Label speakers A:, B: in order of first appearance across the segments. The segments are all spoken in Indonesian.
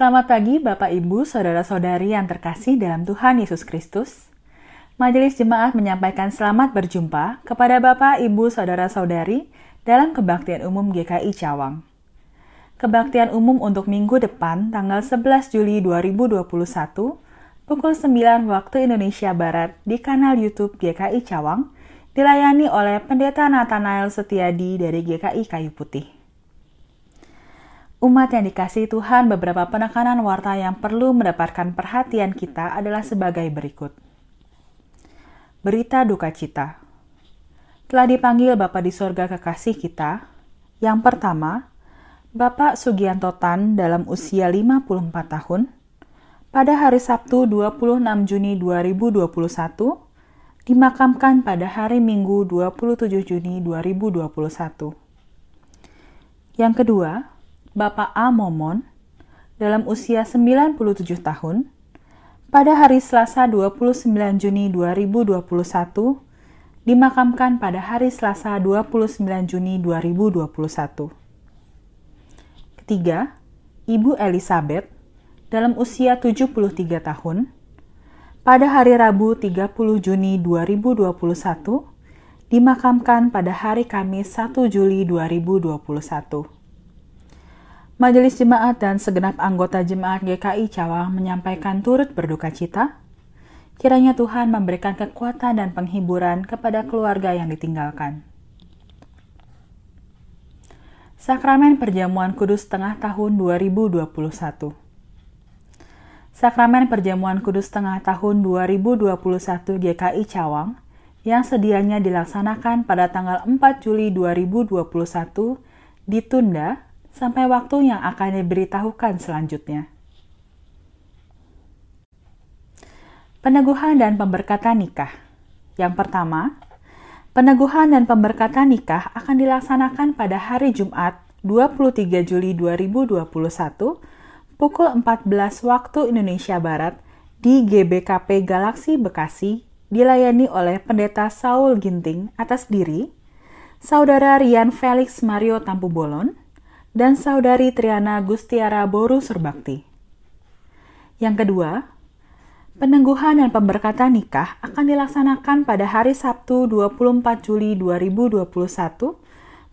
A: Selamat pagi Bapak Ibu, Saudara-saudari yang terkasih dalam Tuhan Yesus Kristus. Majelis Jemaat menyampaikan selamat berjumpa kepada Bapak, Ibu, Saudara-saudari dalam Kebaktian Umum GKI Cawang. Kebaktian Umum untuk minggu depan tanggal 11 Juli 2021 pukul 9 waktu Indonesia Barat di kanal YouTube GKI Cawang dilayani oleh Pendeta Nathanael Setiadi dari GKI Kayu Putih. Umat yang dikasihi Tuhan, beberapa penekanan warta yang perlu mendapatkan perhatian kita adalah sebagai berikut. Berita duka cita. Telah dipanggil Bapa di sorga kekasih kita. Yang pertama, Bapak Sugianto Tan dalam usia 54 tahun, pada hari Sabtu 26 Juni 2021, dimakamkan pada hari Minggu 27 Juni 2021. Yang kedua, Bapak A. Momon, dalam usia 97 tahun, pada hari Selasa 29 Juni 2021, dimakamkan pada hari Selasa 29 Juni 2021. Ketiga, Ibu Elizabeth, dalam usia 73 tahun, pada hari Rabu 30 Juni 2021, dimakamkan pada hari Kamis 1 Juli 2021. Majelis Jemaat dan segenap anggota Jemaat GKI Cawang menyampaikan turut berduka cita. Kiranya Tuhan memberikan kekuatan dan penghiburan kepada keluarga yang ditinggalkan. Sakramen Perjamuan Kudus Tengah Tahun 2021. Sakramen Perjamuan Kudus Tengah Tahun 2021 GKI Cawang yang sedianya dilaksanakan pada tanggal 4 Juli 2021 ditunda sampai waktu yang akan diberitahukan selanjutnya. Peneguhan dan pemberkatan nikah. Yang pertama, peneguhan dan pemberkatan nikah akan dilaksanakan pada hari Jumat 23 Juli 2021 pukul 14 waktu Indonesia Barat di GBKP Galaksi Bekasi, dilayani oleh Pendeta Saul Ginting atas diri, Saudara Rian Felix Mario Tampu Bolon, dan Saudari Triana Gustiara Boru Surbakti. Yang kedua, peneguhan dan pemberkatan nikah akan dilaksanakan pada hari Sabtu 24 Juli 2021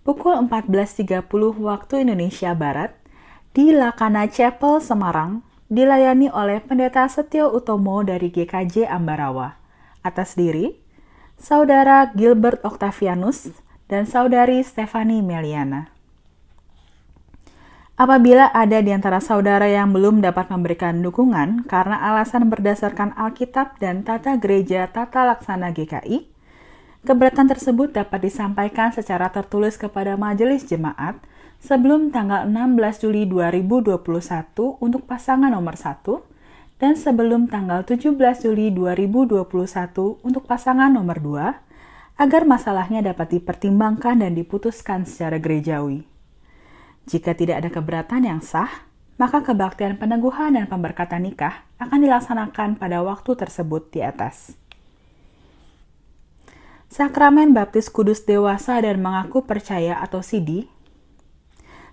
A: pukul 14.30 waktu Indonesia Barat di Lakana Chapel Semarang, dilayani oleh Pendeta Setio Utomo dari GKJ Ambarawa. Atas diri, Saudara Gilbert Octavianus dan Saudari Stefani Meliana. Apabila ada di antara saudara yang belum dapat memberikan dukungan karena alasan berdasarkan Alkitab dan Tata Gereja Tata Laksana GKI, keberatan tersebut dapat disampaikan secara tertulis kepada Majelis Jemaat sebelum tanggal 16 Juli 2021 untuk pasangan nomor 1 dan sebelum tanggal 17 Juli 2021 untuk pasangan nomor 2 agar masalahnya dapat dipertimbangkan dan diputuskan secara gerejawi. Jika tidak ada keberatan yang sah, maka kebaktian peneguhan dan pemberkatan nikah akan dilaksanakan pada waktu tersebut di atas. Sakramen Baptis Kudus Dewasa dan Mengaku Percaya atau SIDI.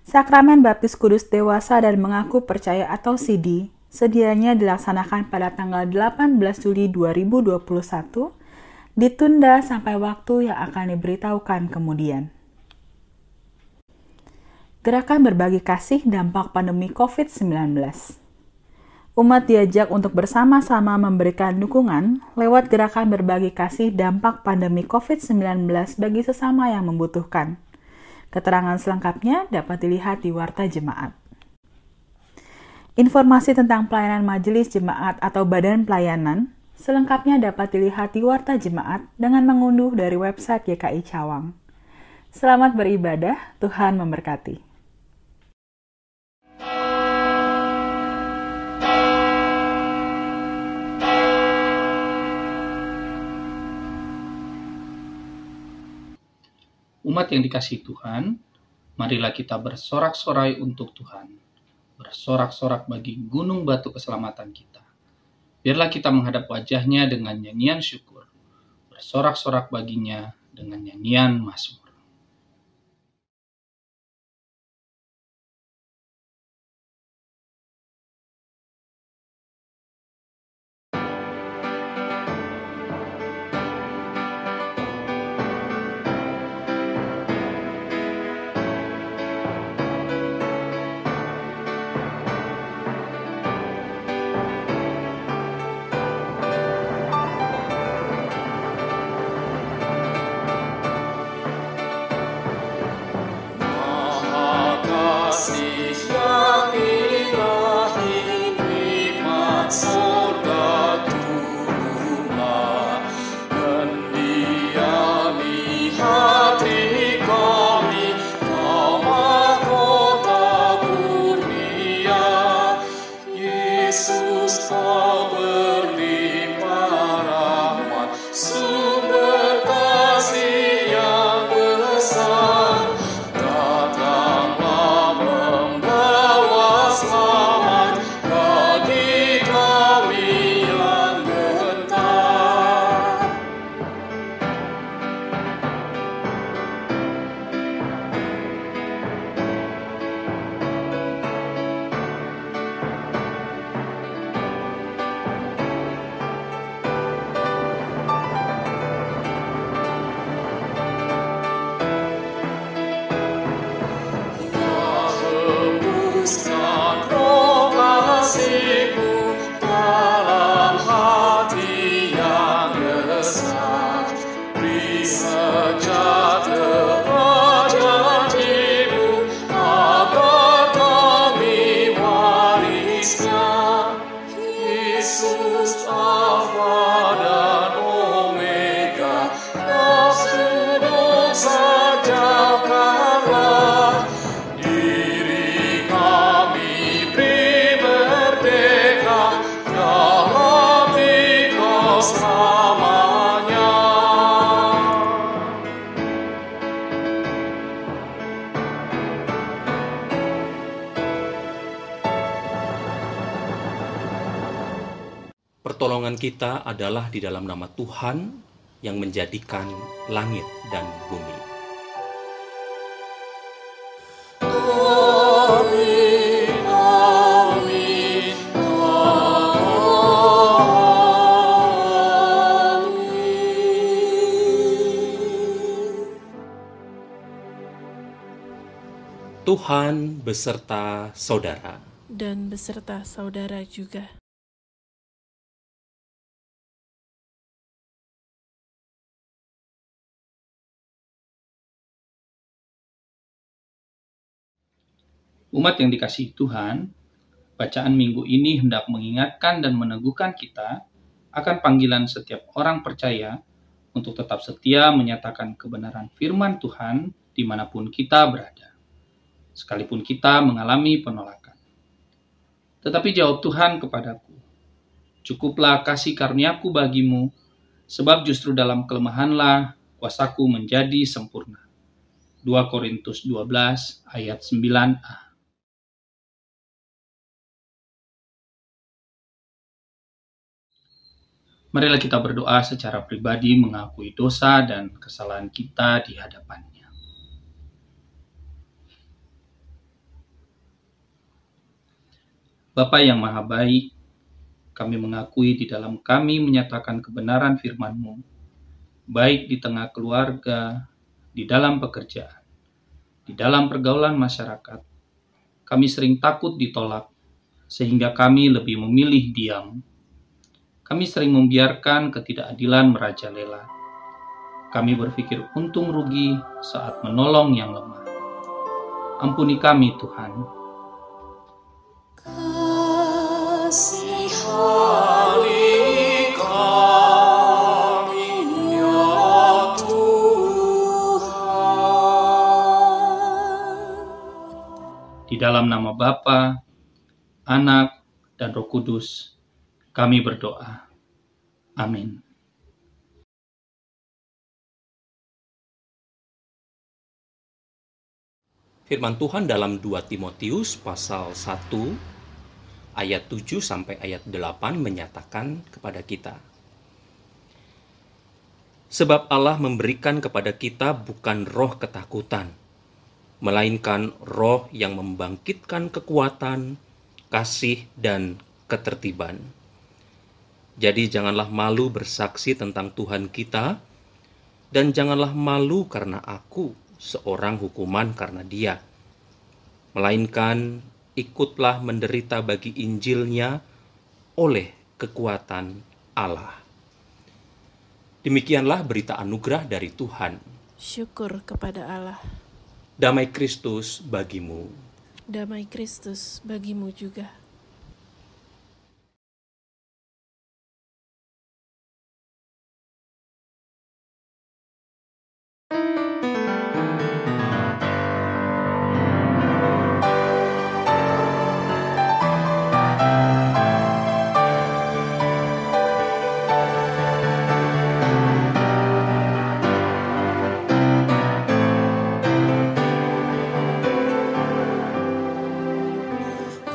A: Sakramen Baptis Kudus Dewasa dan Mengaku Percaya atau SIDI sedianya dilaksanakan pada tanggal 18 Juli 2021, ditunda sampai waktu yang akan diberitahukan kemudian. Gerakan Berbagi Kasih Dampak Pandemi COVID-19. Umat diajak untuk bersama-sama memberikan dukungan lewat gerakan berbagi kasih dampak pandemi COVID-19 bagi sesama yang membutuhkan. Keterangan selengkapnya dapat dilihat di Warta Jemaat. Informasi tentang pelayanan Majelis Jemaat atau Badan Pelayanan selengkapnya dapat dilihat di Warta Jemaat dengan mengunduh dari website GKI Cawang. Selamat beribadah, Tuhan memberkati.
B: Umat yang dikasihi Tuhan, marilah kita bersorak-sorai untuk Tuhan, bersorak-sorak bagi gunung batu keselamatan kita. Biarlah kita menghadap wajah-Nya dengan nyanyian syukur, bersorak-sorak baginya dengan nyanyian mazmur.
C: kasih yang ilahi, nikmat surga turunlah, mendiami hati kami, Kau mahkota kurnia. Yesus, Kau berlimpah rahmat, sumber kasih yang besar. Datanglah membawa selamat bagi kami yang gentar. Hembuskan roh kasih-Mu dalam hati yang resah, beri sejahtera janji-Mu agar kami warisnya. Yesus, Alfa dan Omega, nafsu dosa jauhkanlah. Diri kami beri merdeka dalam Dikau selamanya.
D: Pertolongan kita adalah di dalam nama Tuhan yang menjadikan langit dan bumi.
C: Amin, amin, amin.
D: Tuhan beserta saudara.
E: Dan beserta saudara juga.
B: Umat yang dikasihi Tuhan, bacaan minggu ini hendak mengingatkan dan meneguhkan kita akan panggilan setiap orang percaya untuk tetap setia menyatakan kebenaran firman Tuhan dimanapun kita berada, sekalipun kita mengalami penolakan. Tetapi jawab Tuhan kepadaku, cukuplah kasih karuniaku bagimu, sebab justru dalam kelemahanlah kuasaku menjadi sempurna. 2 Korintus 12 ayat 9a. Marilah kita berdoa secara pribadi mengakui dosa dan kesalahan kita di hadapannya. Bapa yang Maha Baik, kami mengakui di dalam kami menyatakan kebenaran firman-Mu, baik di tengah keluarga, di dalam pekerjaan, di dalam pergaulan masyarakat. Kami sering takut ditolak, sehingga kami lebih memilih diam. Kami sering membiarkan ketidakadilan merajalela. Kami berpikir untung rugi saat menolong yang lemah. Ampuni kami, Tuhan.
C: Kasihani kami, ya Tuhan.
B: Di dalam nama Bapa, Anak, dan Roh Kudus, kami berdoa. Amin.
D: Firman Tuhan dalam 2 Timotius pasal 1 ayat 7 sampai ayat 8 menyatakan kepada kita, sebab Allah memberikan kepada kita bukan roh ketakutan, melainkan roh yang membangkitkan kekuatan, kasih, dan ketertiban. Jadi janganlah malu bersaksi tentang Tuhan kita, dan janganlah malu karena aku seorang hukuman karena Dia. Melainkan ikutlah menderita bagi Injilnya oleh kekuatan Allah. Demikianlah berita anugerah dari Tuhan.
E: Syukur kepada Allah.
D: Damai Kristus bagimu.
E: damai Kristus bagimu juga.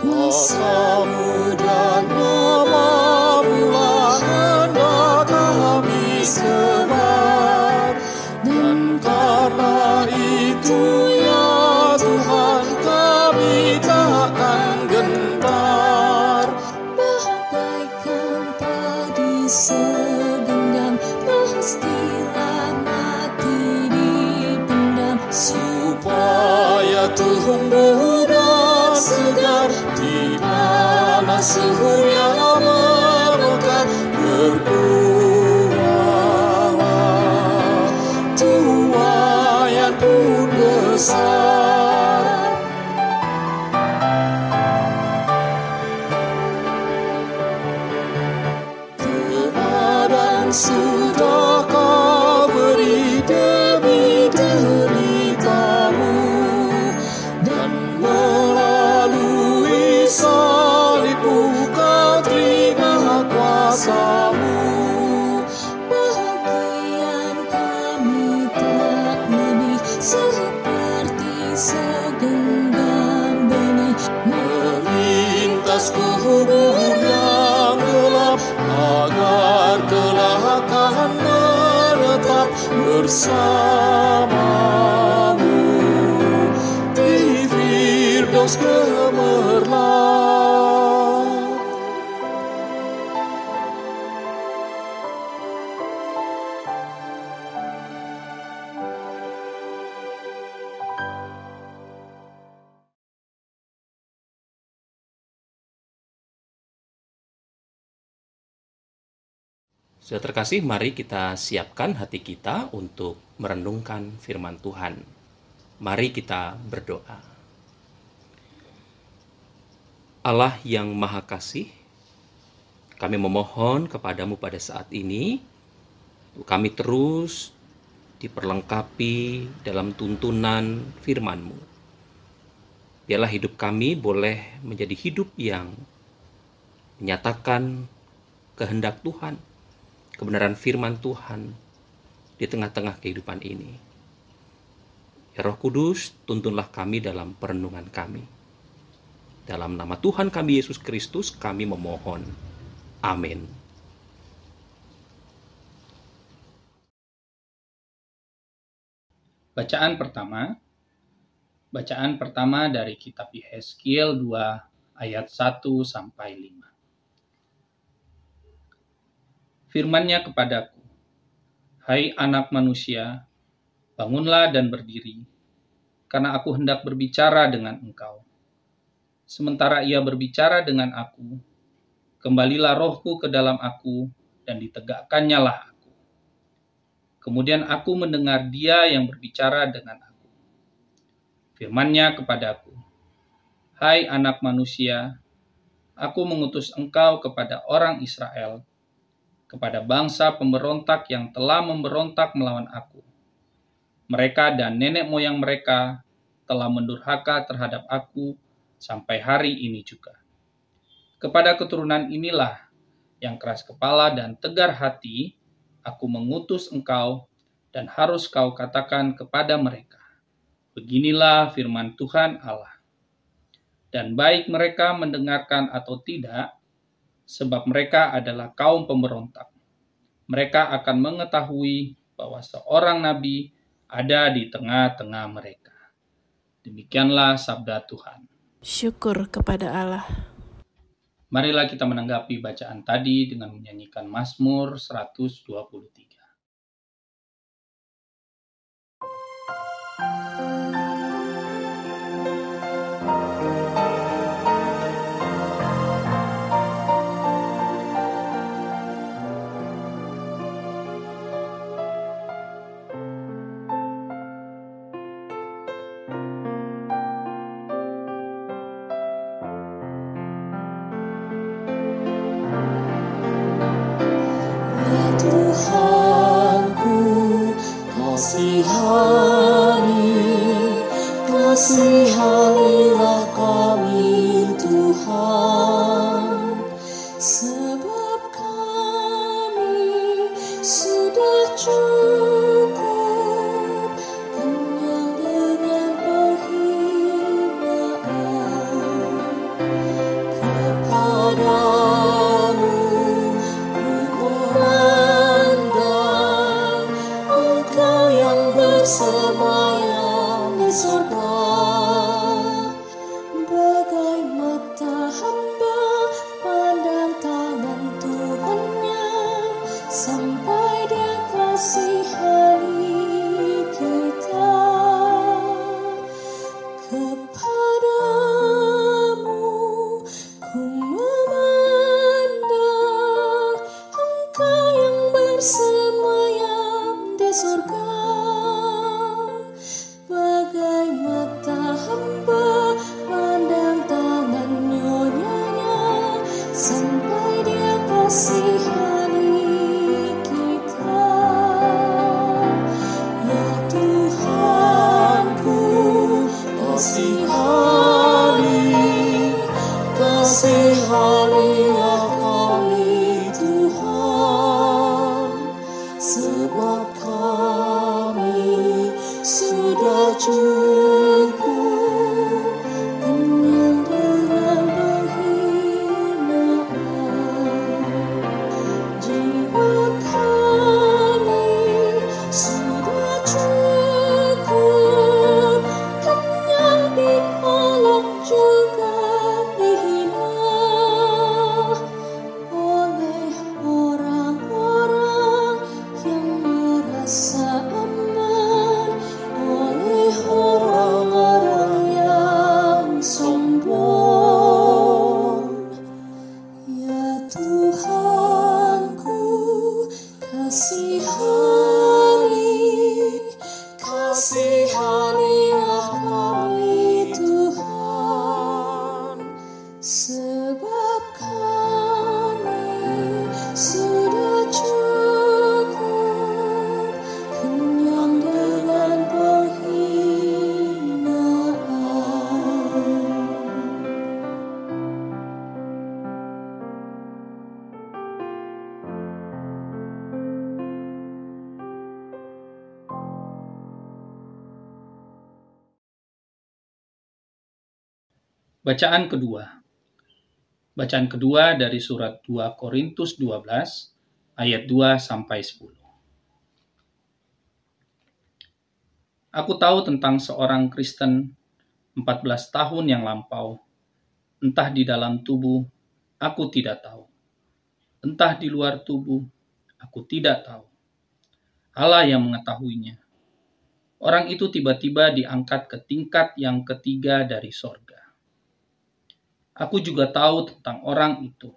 C: Kuasamu dan namamu-lah hendak kami sembah, dan karena itu ya Tuhan kami takkan gentar.
F: Bagaikan padi segenggam, pastilah mati dipendam,
C: Supaya tumbuh dan segar di panas suhu yang memekat, berbuahlah tuaian pun besar. Teladan sudah kau beri demi deritamu, dan melalui salibmu kau terima kuasamu.
F: bagian kami tak lebih seperti segenggam benih,
C: Melintas kubur yang gelap, agar kelak akan menetap bersamamu di Firdaus gemerlap.
D: Sudah terkasih, mari kita siapkan hati kita untuk merenungkan firman Tuhan. Mari kita berdoa. Allah yang Maha Kasih, kami memohon kepadamu pada saat ini, kami terus diperlengkapi dalam tuntunan firman-Mu. Biarlah hidup kami boleh menjadi hidup yang menyatakan kehendak Tuhan, kebenaran firman Tuhan di tengah-tengah kehidupan ini. Ya Roh Kudus, tuntunlah kami dalam perenungan kami. Dalam nama Tuhan kami Yesus Kristus kami memohon. Amin.
B: Bacaan pertama dari kitab Yehezkiel 2 ayat 1 sampai 5. Firman-Nya kepadaku, hai anak manusia, bangunlah dan berdiri, karena aku hendak berbicara dengan engkau. Sementara ia berbicara dengan aku, kembalilah rohku ke dalam aku, dan ditegakkannya lah aku. Kemudian aku mendengar dia yang berbicara dengan aku. Firman-Nya kepadaku, hai anak manusia, aku mengutus engkau kepada orang Israel, kepada bangsa pemberontak yang telah memberontak melawan aku. Mereka dan nenek moyang mereka telah mendurhaka terhadap aku sampai hari ini juga. Kepada keturunan inilah yang keras kepala dan tegar hati, aku mengutus engkau, dan harus kau katakan kepada mereka, beginilah firman Tuhan Allah. Dan baik mereka mendengarkan atau tidak, sebab mereka adalah kaum pemberontak. Mereka akan mengetahui bahwa seorang nabi ada di tengah-tengah mereka. Demikianlah sabda Tuhan.
E: Syukur kepada Allah.
B: Marilah kita menanggapi bacaan tadi dengan menyanyikan Mazmur 123.
F: sudah cukup, kenyang dengan penghinaan. Kepadamu ku memandang, Engkau yang bersemayam di surga. Bagai mata hamba pandang tangan Tuhannya, sampai Dia kasihani kita. Kepadamu ku memandang, Engkau yang bersemayam di surga. Bagai mata hamba pandang tangan nyonyanya, sampai Dia kasihani kita. Ya Tuhanku, kasihani, kasihanilah kami Tuhan, sebab kami sudah cukup, kenyang dengan penghinaan. Jiwa kami sudah cukup, kenyang diolok juga dihina oleh orang-orang yang merasa aman, oleh orang-orang yang sombong. Ya Tuhanku, kasihani, kasihanilah kami Tuhan, sebab kami sudah cukup, kenyang dengan penghinaan.
B: Bacaan kedua. Bacaan kedua dari surat 2 Korintus 12 ayat 2 sampai 10. Aku tahu tentang seorang Kristen 14 tahun yang lampau, entah di dalam tubuh, aku tidak tahu. Entah di luar tubuh, aku tidak tahu. Allah yang mengetahuinya. Orang itu tiba-tiba diangkat ke tingkat yang ketiga dari sorga. Aku juga tahu tentang orang itu,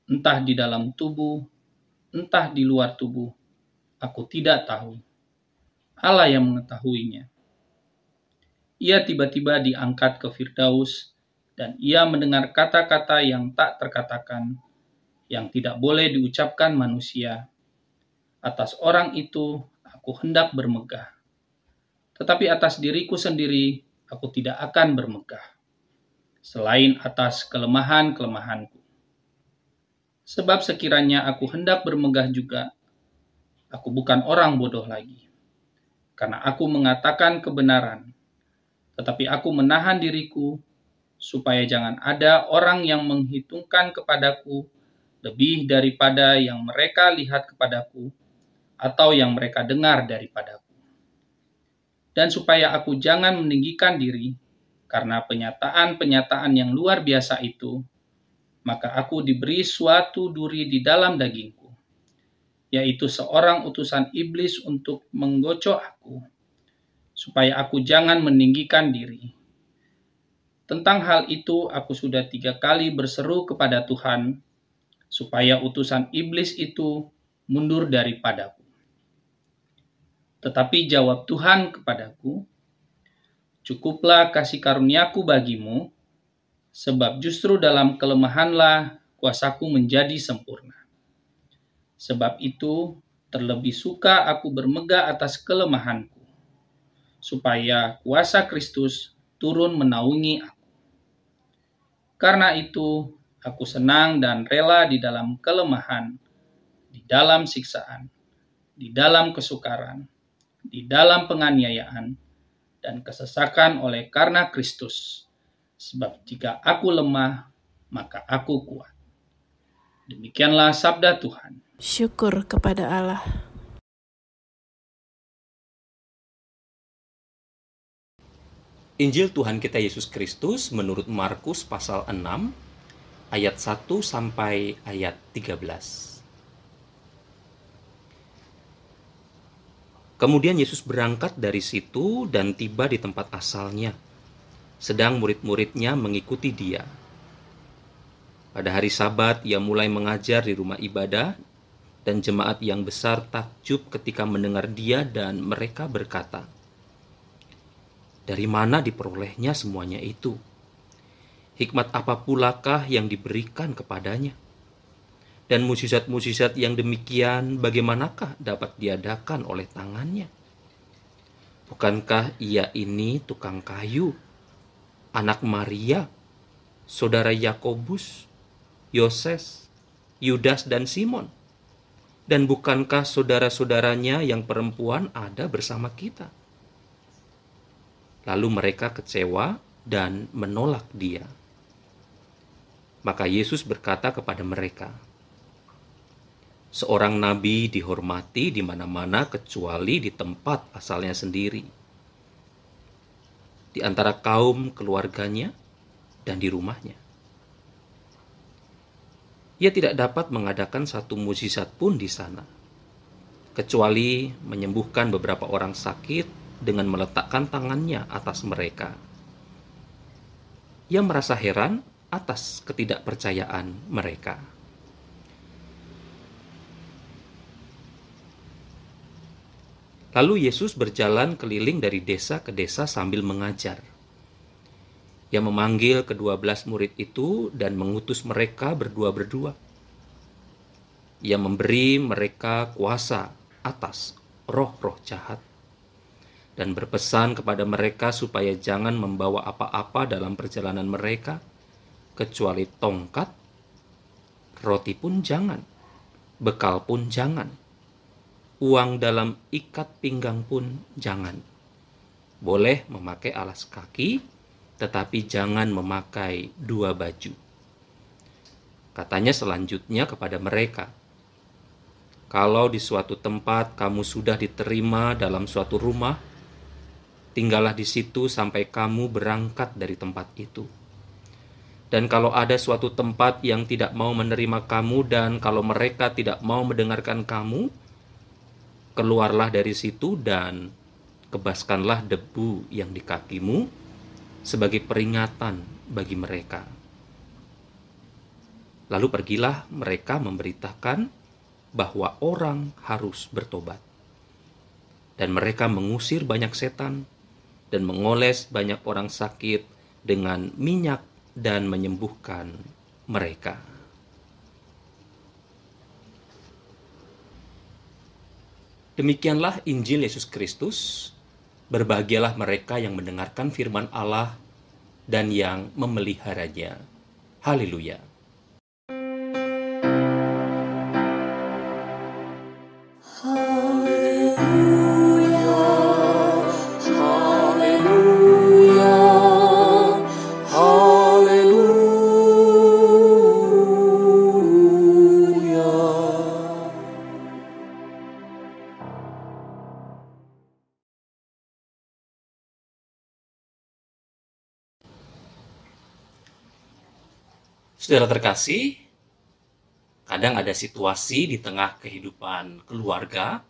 B: entah di dalam tubuh, entah di luar tubuh, aku tidak tahu. Allah yang mengetahuinya. Ia tiba-tiba diangkat ke Firdaus, dan ia mendengar kata-kata yang tak terkatakan, yang tidak boleh diucapkan manusia. Atas orang itu aku hendak bermegah, tetapi atas diriku sendiri aku tidak akan bermegah, selain atas kelemahan-kelemahanku. Sebab sekiranya aku hendak bermegah juga, aku bukan orang bodoh lagi, karena aku mengatakan kebenaran, tetapi aku menahan diriku, supaya jangan ada orang yang menghitungkan kepadaku lebih daripada yang mereka lihat kepadaku, atau yang mereka dengar daripadaku. Dan supaya aku jangan meninggikan diri, karena penyataan-penyataan yang luar biasa itu, maka aku diberi suatu duri di dalam dagingku, yaitu seorang utusan iblis untuk menggocok aku, supaya aku jangan meninggikan diri. Tentang hal itu aku sudah 3 kali berseru kepada Tuhan, supaya utusan iblis itu mundur daripadaku. Tetapi jawab Tuhan kepadaku, cukuplah kasih karuniaku bagimu, sebab justru dalam kelemahanlah kuasaku menjadi sempurna. Sebab itu terlebih suka aku bermegah atas kelemahanku, supaya kuasa Kristus turun menaungi aku. Karena itu aku senang dan rela di dalam kelemahan, di dalam siksaan, di dalam kesukaran, di dalam penganiayaan, dan kesesakan oleh karena Kristus. Sebab jika aku lemah, maka aku kuat. Demikianlah sabda Tuhan.
E: Syukur kepada Allah.
D: Injil Tuhan kita Yesus Kristus menurut Markus pasal 6 ayat 1 sampai ayat 13. Kemudian Yesus berangkat dari situ dan tiba di tempat asalnya, sedang murid-muridnya mengikuti dia. Pada hari Sabat ia mulai mengajar di rumah ibadah, dan jemaat yang besar takjub ketika mendengar dia dan mereka berkata, "Dari mana diperolehnya semuanya itu? Hikmat apa pulakah yang diberikan kepadanya? Dan mukjizat-mukjizat yang demikian bagaimanakah dapat diadakan oleh tangannya? Bukankah ia ini tukang kayu, anak Maria, saudara Yakobus, Yoses, Yudas dan Simon? Dan bukankah saudara-saudaranya yang perempuan ada bersama kita?" Lalu mereka kecewa dan menolak dia. Maka Yesus berkata kepada mereka, "Seorang nabi dihormati di mana-mana kecuali di tempat asalnya sendiri, di antara kaum keluarganya dan di rumahnya. Ia tidak dapat mengadakan satu mukjizat pun di sana, kecuali menyembuhkan beberapa orang sakit dengan meletakkan tangannya atas mereka." Ia merasa heran atas ketidakpercayaan mereka. Lalu Yesus berjalan keliling dari desa ke desa sambil mengajar. Ia memanggil ke-12 murid itu dan mengutus mereka berdua-berdua. Ia memberi mereka kuasa atas roh-roh jahat dan berpesan kepada mereka supaya jangan membawa apa-apa dalam perjalanan mereka, kecuali tongkat, roti pun jangan, bekal pun jangan, uang dalam ikat pinggang pun jangan. Boleh memakai alas kaki, tetapi jangan memakai 2 baju. Katanya selanjutnya kepada mereka, "Kalau di suatu tempat kamu sudah diterima dalam suatu rumah, tinggallah di situ sampai kamu berangkat dari tempat itu. Dan kalau ada suatu tempat yang tidak mau menerima kamu, dan kalau mereka tidak mau mendengarkan kamu, keluarlah dari situ dan kebaskanlah debu yang di kakimu sebagai peringatan bagi mereka." Lalu pergilah mereka memberitakan bahwa orang harus bertobat. Dan mereka mengusir banyak setan dan mengoles banyak orang sakit dengan minyak dan menyembuhkan mereka. Demikianlah Injil Yesus Kristus. Berbahagialah mereka yang mendengarkan firman Allah dan yang memeliharanya. Haleluya. Saudara terkasih, kadang ada situasi di tengah kehidupan keluarga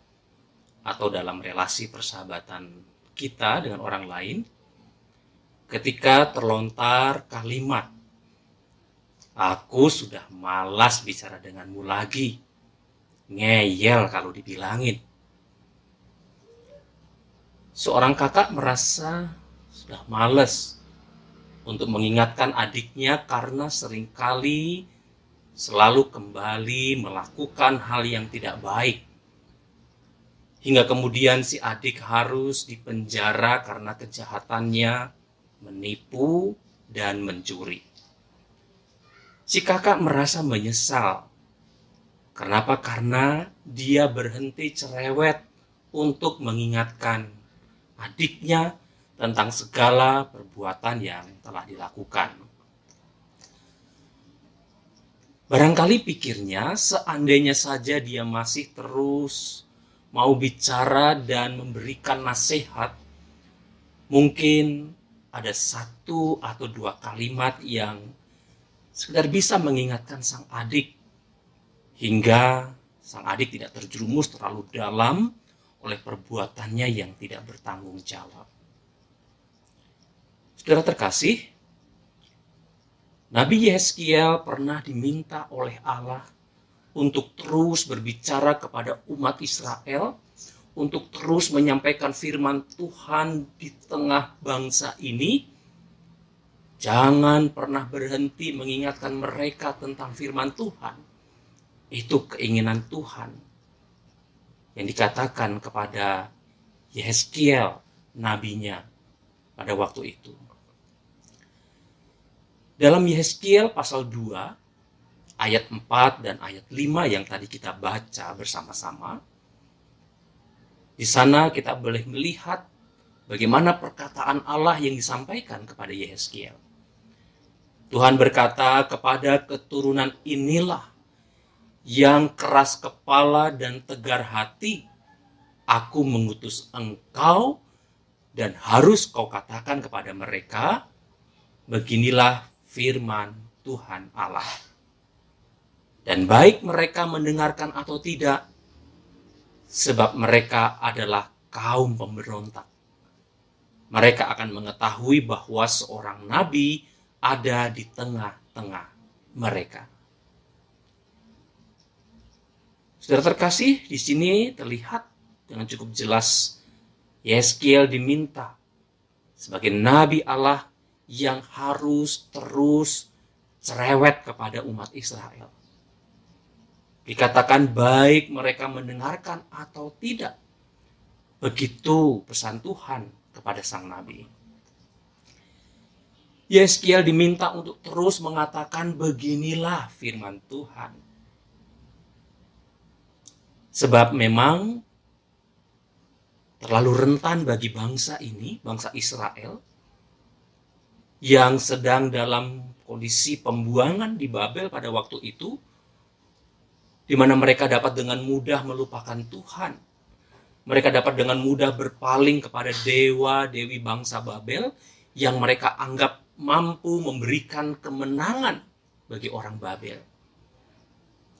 D: atau dalam relasi persahabatan kita dengan orang lain, ketika terlontar kalimat, "Aku sudah malas bicara denganmu lagi," ngeyel kalau dibilangin. Seorang kakak merasa sudah malas untuk mengingatkan adiknya karena seringkali selalu kembali melakukan hal yang tidak baik. Hingga kemudian si adik harus dipenjara karena kejahatannya menipu dan mencuri. Si kakak merasa menyesal Kenapa? Karena dia berhenti cerewet untuk mengingatkan adiknya tentang segala perbuatan yang telah dilakukan. Barangkali pikirnya, seandainya saja dia masih terus mau bicara dan memberikan nasihat, mungkin ada 1 atau 2 kalimat yang sekedar bisa mengingatkan sang adik, hingga sang adik tidak terjerumus terlalu dalam oleh perbuatannya yang tidak bertanggung jawab. Saudara terkasih, Nabi Yehezkiel pernah diminta oleh Allah untuk terus berbicara kepada umat Israel, untuk terus menyampaikan firman Tuhan di tengah bangsa ini. Jangan pernah berhenti mengingatkan mereka tentang firman Tuhan. Itu keinginan Tuhan yang dikatakan kepada Yehezkiel, nabinya, pada waktu itu. Dalam Yehezkiel pasal 2, ayat 4 dan ayat 5 yang tadi kita baca bersama-sama, di sana kita boleh melihat bagaimana perkataan Allah yang disampaikan kepada Yehezkiel. Tuhan berkata, kepada keturunan inilah yang keras kepala dan tegar hati, aku mengutus engkau, dan harus kau katakan kepada mereka, beginilah firman Tuhan Allah. Dan baik mereka mendengarkan atau tidak, sebab mereka adalah kaum pemberontak. Mereka akan mengetahui bahwa seorang nabi ada di tengah-tengah mereka. Saudara terkasih, di sini terlihat dengan cukup jelas Yehezkiel diminta sebagai nabi Allah yang harus terus cerewet kepada umat Israel. Dikatakan baik mereka mendengarkan atau tidak. Begitu pesan Tuhan kepada sang nabi. Yehezkiel diminta untuk terus mengatakan beginilah firman Tuhan. Sebab memang terlalu rentan bagi bangsa ini, bangsa Israel, yang sedang dalam kondisi pembuangan di Babel pada waktu itu, di mana mereka dapat dengan mudah melupakan Tuhan. Mereka dapat dengan mudah berpaling kepada dewa-dewi bangsa Babel yang mereka anggap mampu memberikan kemenangan bagi orang Babel.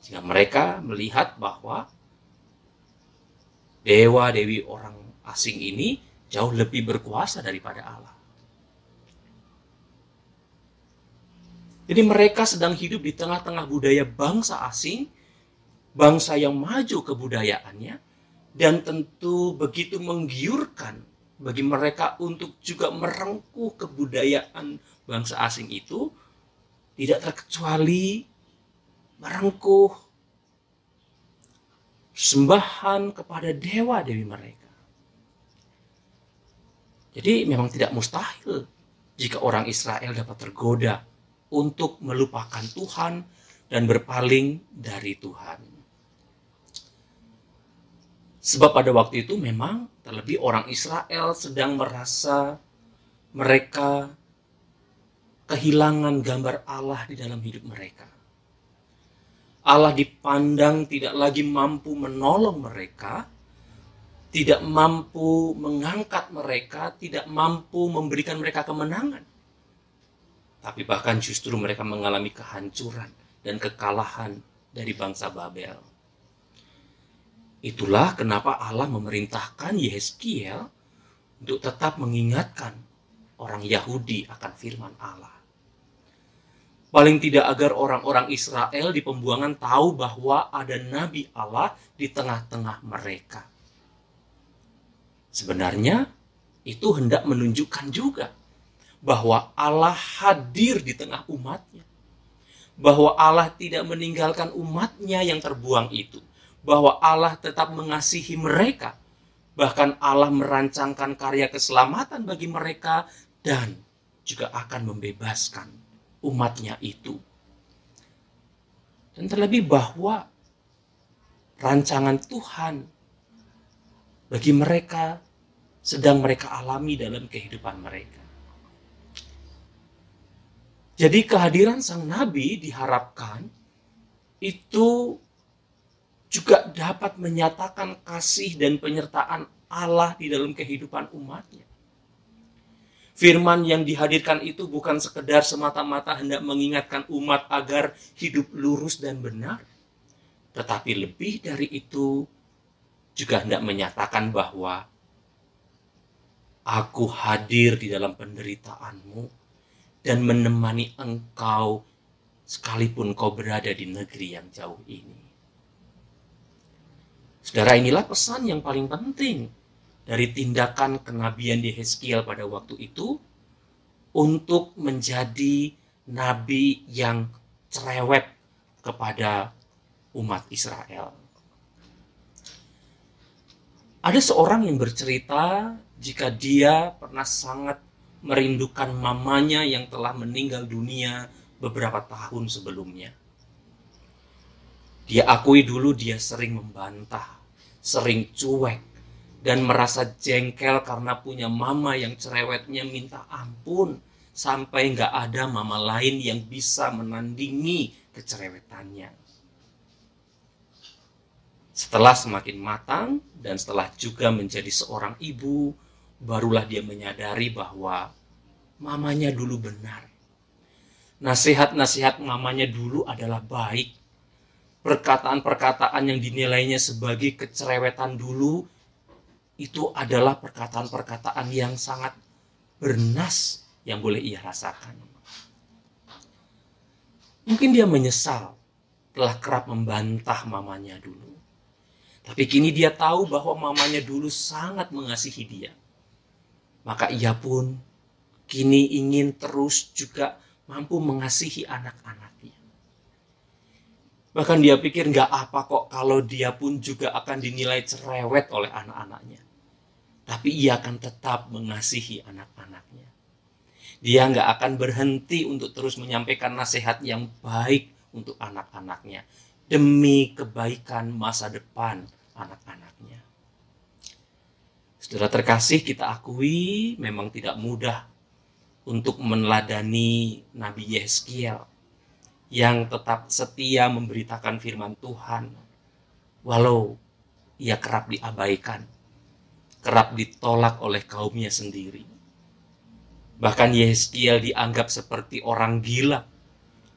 D: Sehingga mereka melihat bahwa dewa-dewi orang asing ini jauh lebih berkuasa daripada Allah. Jadi mereka sedang hidup di tengah-tengah budaya bangsa asing, bangsa yang maju kebudayaannya, dan tentu begitu menggiurkan bagi mereka untuk juga merengkuh kebudayaan bangsa asing itu, tidak terkecuali merengkuh sembahan kepada dewa-dewi mereka. Jadi memang tidak mustahil jika orang Israel dapat tergoda untuk melupakan Tuhan dan berpaling dari Tuhan. Sebab pada waktu itu memang terlebih orang Israel sedang merasa mereka kehilangan gambar Allah di dalam hidup mereka. Allah dipandang tidak lagi mampu menolong mereka, tidak mampu mengangkat mereka, tidak mampu memberikan mereka kemenangan. Tapi bahkan justru mereka mengalami kehancuran dan kekalahan dari bangsa Babel. Itulah kenapa Allah memerintahkan Yehezkiel untuk tetap mengingatkan orang Yahudi akan firman Allah. Paling tidak agar orang-orang Israel di pembuangan tahu bahwa ada nabi Allah di tengah-tengah mereka. Sebenarnya itu hendak menunjukkan juga bahwa Allah hadir di tengah umatnya. Bahwa Allah tidak meninggalkan umatnya yang terbuang itu. Bahwa Allah tetap mengasihi mereka. Bahkan Allah merancangkan karya keselamatan bagi mereka dan juga akan membebaskan umatnya itu. Dan terlebih bahwa rancangan Tuhan bagi mereka sedang mereka alami dalam kehidupan mereka. Jadi kehadiran sang nabi diharapkan itu juga dapat menyatakan kasih dan penyertaan Allah di dalam kehidupan umatnya. Firman yang dihadirkan itu bukan sekedar semata-mata hendak mengingatkan umat agar hidup lurus dan benar, tetapi lebih dari itu juga hendak menyatakan bahwa aku hadir di dalam penderitaanmu dan menemani engkau sekalipun kau berada di negeri yang jauh ini. Saudara, inilah pesan yang paling penting dari tindakan kenabian Yehezkiel pada waktu itu untuk menjadi nabi yang cerewet kepada umat Israel. Ada seorang yang bercerita jika dia pernah sangat merindukan mamanya yang telah meninggal dunia beberapa tahun sebelumnya. Dia akui dulu dia sering membantah, sering cuek, dan merasa jengkel karena punya mama yang cerewetnya minta ampun, sampai nggak ada mama lain yang bisa menandingi kecerewetannya. Setelah semakin matang dan setelah juga menjadi seorang ibu, barulah dia menyadari bahwa mamanya dulu benar. Nasihat-nasihat mamanya dulu adalah baik. Perkataan-perkataan yang dinilainya sebagai kecerewetan dulu, itu adalah perkataan-perkataan yang sangat bernas yang boleh ia rasakan. Mungkin dia menyesal telah kerap membantah mamanya dulu. Tapi kini dia tahu bahwa mamanya dulu sangat mengasihi dia. Maka ia pun kini ingin terus juga mampu mengasihi anak-anaknya. Bahkan dia pikir gak apa kok kalau dia pun juga akan dinilai cerewet oleh anak-anaknya. Tapi ia akan tetap mengasihi anak-anaknya. Dia gak akan berhenti untuk terus menyampaikan nasihat yang baik untuk anak-anaknya. Demi kebaikan masa depan anak-anaknya. Saudara terkasih, kita akui memang tidak mudah untuk meneladani Nabi Yehezkiel yang tetap setia memberitakan firman Tuhan, walau ia kerap diabaikan, kerap ditolak oleh kaumnya sendiri. Bahkan Yehezkiel dianggap seperti orang gila,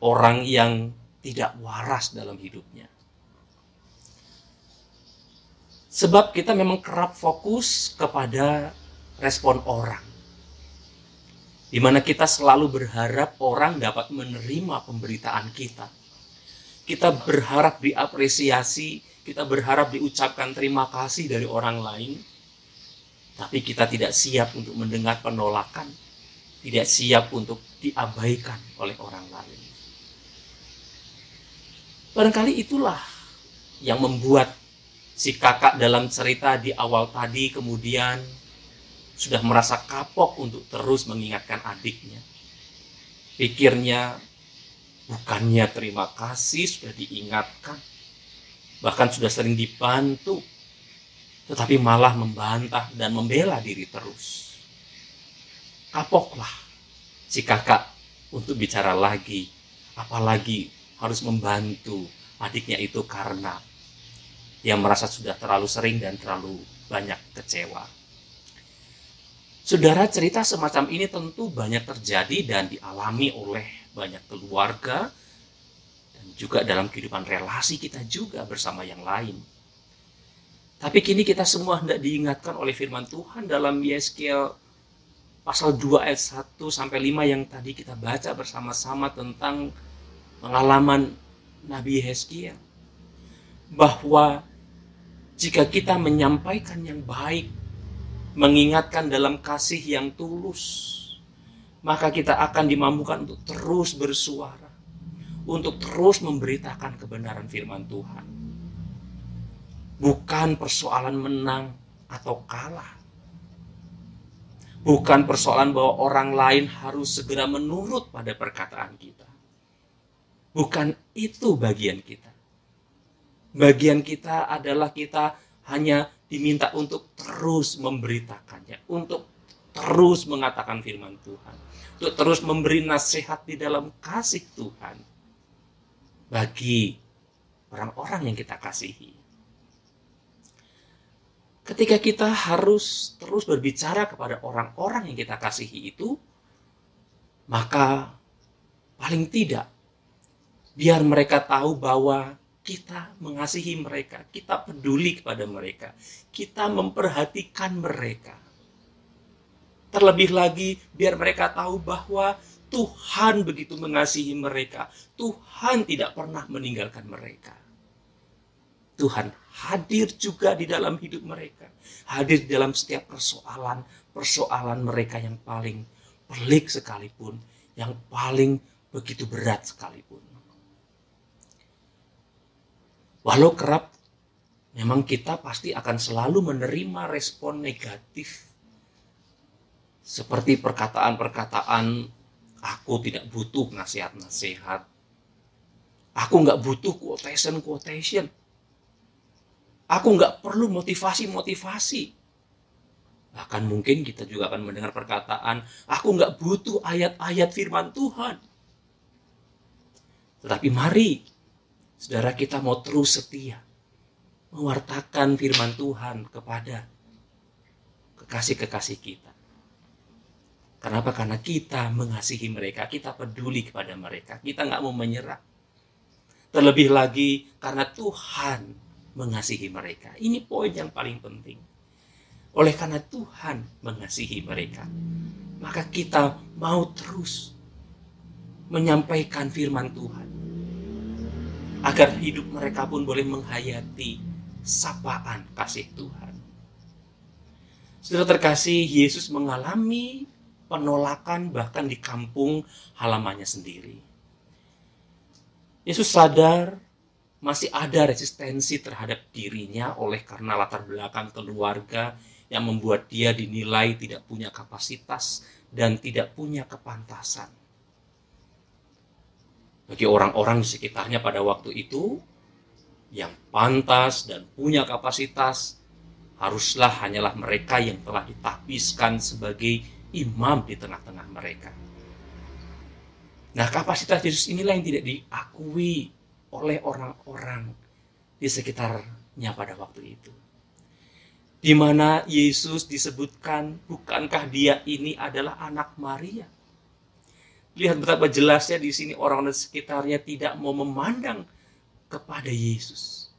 D: orang yang tidak waras dalam hidupnya. Sebab kita memang kerap fokus kepada respon orang, di mana kita selalu berharap orang dapat menerima pemberitaan kita. Kita berharap diapresiasi, kita berharap diucapkan terima kasih dari orang lain, tapi kita tidak siap untuk mendengar penolakan, tidak siap untuk diabaikan oleh orang lain. Barangkali itulah yang membuat si kakak dalam cerita di awal tadi kemudian sudah merasa kapok untuk terus mengingatkan adiknya. Pikirnya bukannya terima kasih sudah diingatkan, bahkan sudah sering dibantu, tetapi malah membantah dan membela diri terus. Kapoklah si kakak untuk bicara lagi, apalagi harus membantu adiknya itu karena dia merasa sudah terlalu sering dan terlalu banyak kecewa. Saudara, cerita semacam ini tentu banyak terjadi dan dialami oleh banyak keluarga dan juga dalam kehidupan relasi kita juga bersama yang lain. Tapi kini kita semua hendak diingatkan oleh firman Tuhan dalam Yehezkiel pasal 2 ayat 1 sampai 5 yang tadi kita baca bersama-sama tentang pengalaman Nabi Yehezkiel. Bahwa jika kita menyampaikan yang baik, mengingatkan dalam kasih yang tulus, maka kita akan dimampukan untuk terus bersuara, untuk terus memberitakan kebenaran firman Tuhan. Bukan persoalan menang atau kalah. Bukan persoalan bahwa orang lain harus segera menurut pada perkataan kita. Bukan itu bagian kita. Bagian kita adalah kita hanya diminta untuk terus memberitakannya, untuk terus mengatakan firman Tuhan, untuk terus memberi nasihat di dalam kasih Tuhan bagi orang-orang yang kita kasihi. Ketika kita harus terus berbicara kepada orang-orang yang kita kasihi itu, maka paling tidak biar mereka tahu bahwa kita mengasihi mereka, kita peduli kepada mereka, kita memperhatikan mereka. Terlebih lagi biar mereka tahu bahwa Tuhan begitu mengasihi mereka. Tuhan tidak pernah meninggalkan mereka. Tuhan hadir juga di dalam hidup mereka. Hadir di dalam setiap persoalan mereka yang paling pelik sekalipun, yang paling begitu berat sekalipun. Walau kerap memang kita pasti akan selalu menerima respon negatif. Seperti perkataan-perkataan, aku tidak butuh nasihat-nasihat. Aku nggak butuh quotation. Aku nggak perlu motivasi-motivasi. Bahkan mungkin kita juga akan mendengar perkataan, aku nggak butuh ayat-ayat firman Tuhan. Tetapi mari, saudara, kita mau terus setia mewartakan firman Tuhan kepada kekasih-kekasih kita. Kenapa? Karena kita mengasihi mereka, kita peduli kepada mereka, kita nggak mau menyerah. Terlebih lagi karena Tuhan mengasihi mereka. Ini poin yang paling penting. Oleh karena Tuhan mengasihi mereka, maka kita mau terus menyampaikan firman Tuhan, agar hidup mereka pun boleh menghayati sapaan kasih Tuhan. Saudara terkasih, Yesus mengalami penolakan bahkan di kampung halamannya sendiri. Yesus sadar masih ada resistensi terhadap dirinya oleh karena latar belakang keluarga yang membuat dia dinilai tidak punya kapasitas dan tidak punya kepantasan. Bagi orang-orang di sekitarnya pada waktu itu, yang pantas dan punya kapasitas haruslah hanyalah mereka yang telah ditahbiskan sebagai imam di tengah-tengah mereka. Nah, kapasitas Yesus inilah yang tidak diakui oleh orang-orang di sekitarnya pada waktu itu. Di mana Yesus disebutkan, bukankah dia ini adalah anak Maria? Lihat betapa jelasnya di sini orang-orang di sekitarnya tidak mau memandang kepada Yesus.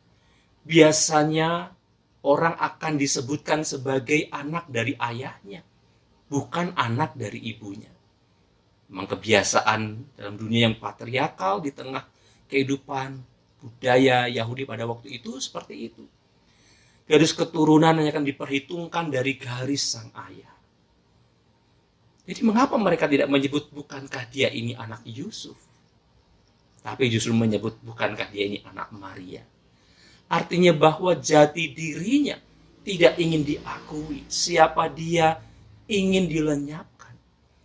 D: Biasanya orang akan disebutkan sebagai anak dari ayahnya, bukan anak dari ibunya. Memang kebiasaan dalam dunia yang patriarkal di tengah kehidupan budaya Yahudi pada waktu itu seperti itu. Garis keturunan hanya akan diperhitungkan dari garis sang ayah. Jadi mengapa mereka tidak menyebut bukankah dia ini anak Yusuf? Tapi justru menyebut bukankah dia ini anak Maria. Artinya bahwa jati dirinya tidak ingin diakui. Siapa dia ingin dilenyapkan.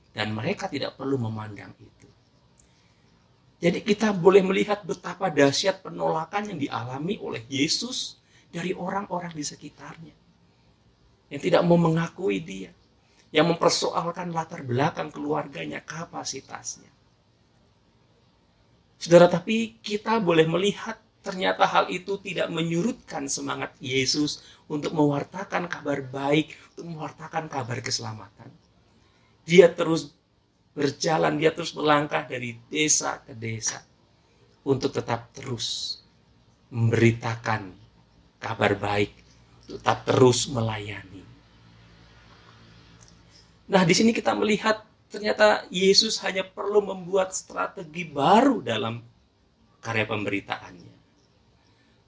D: Dan mereka tidak perlu memandang itu. Jadi kita boleh melihat betapa dahsyat penolakan yang dialami oleh Yesus dari orang-orang di sekitarnya. Yang tidak mau mengakui dia. Yang mempersoalkan latar belakang keluarganya, kapasitasnya. Saudara, tapi kita boleh melihat ternyata hal itu tidak menyurutkan semangat Yesus untuk mewartakan kabar baik, untuk mewartakan kabar keselamatan. Dia terus berjalan, dia terus melangkah dari desa ke desa untuk tetap terus memberitakan kabar baik, tetap terus melayani. Nah, di sini kita melihat ternyata Yesus hanya perlu membuat strategi baru dalam karya pemberitaannya.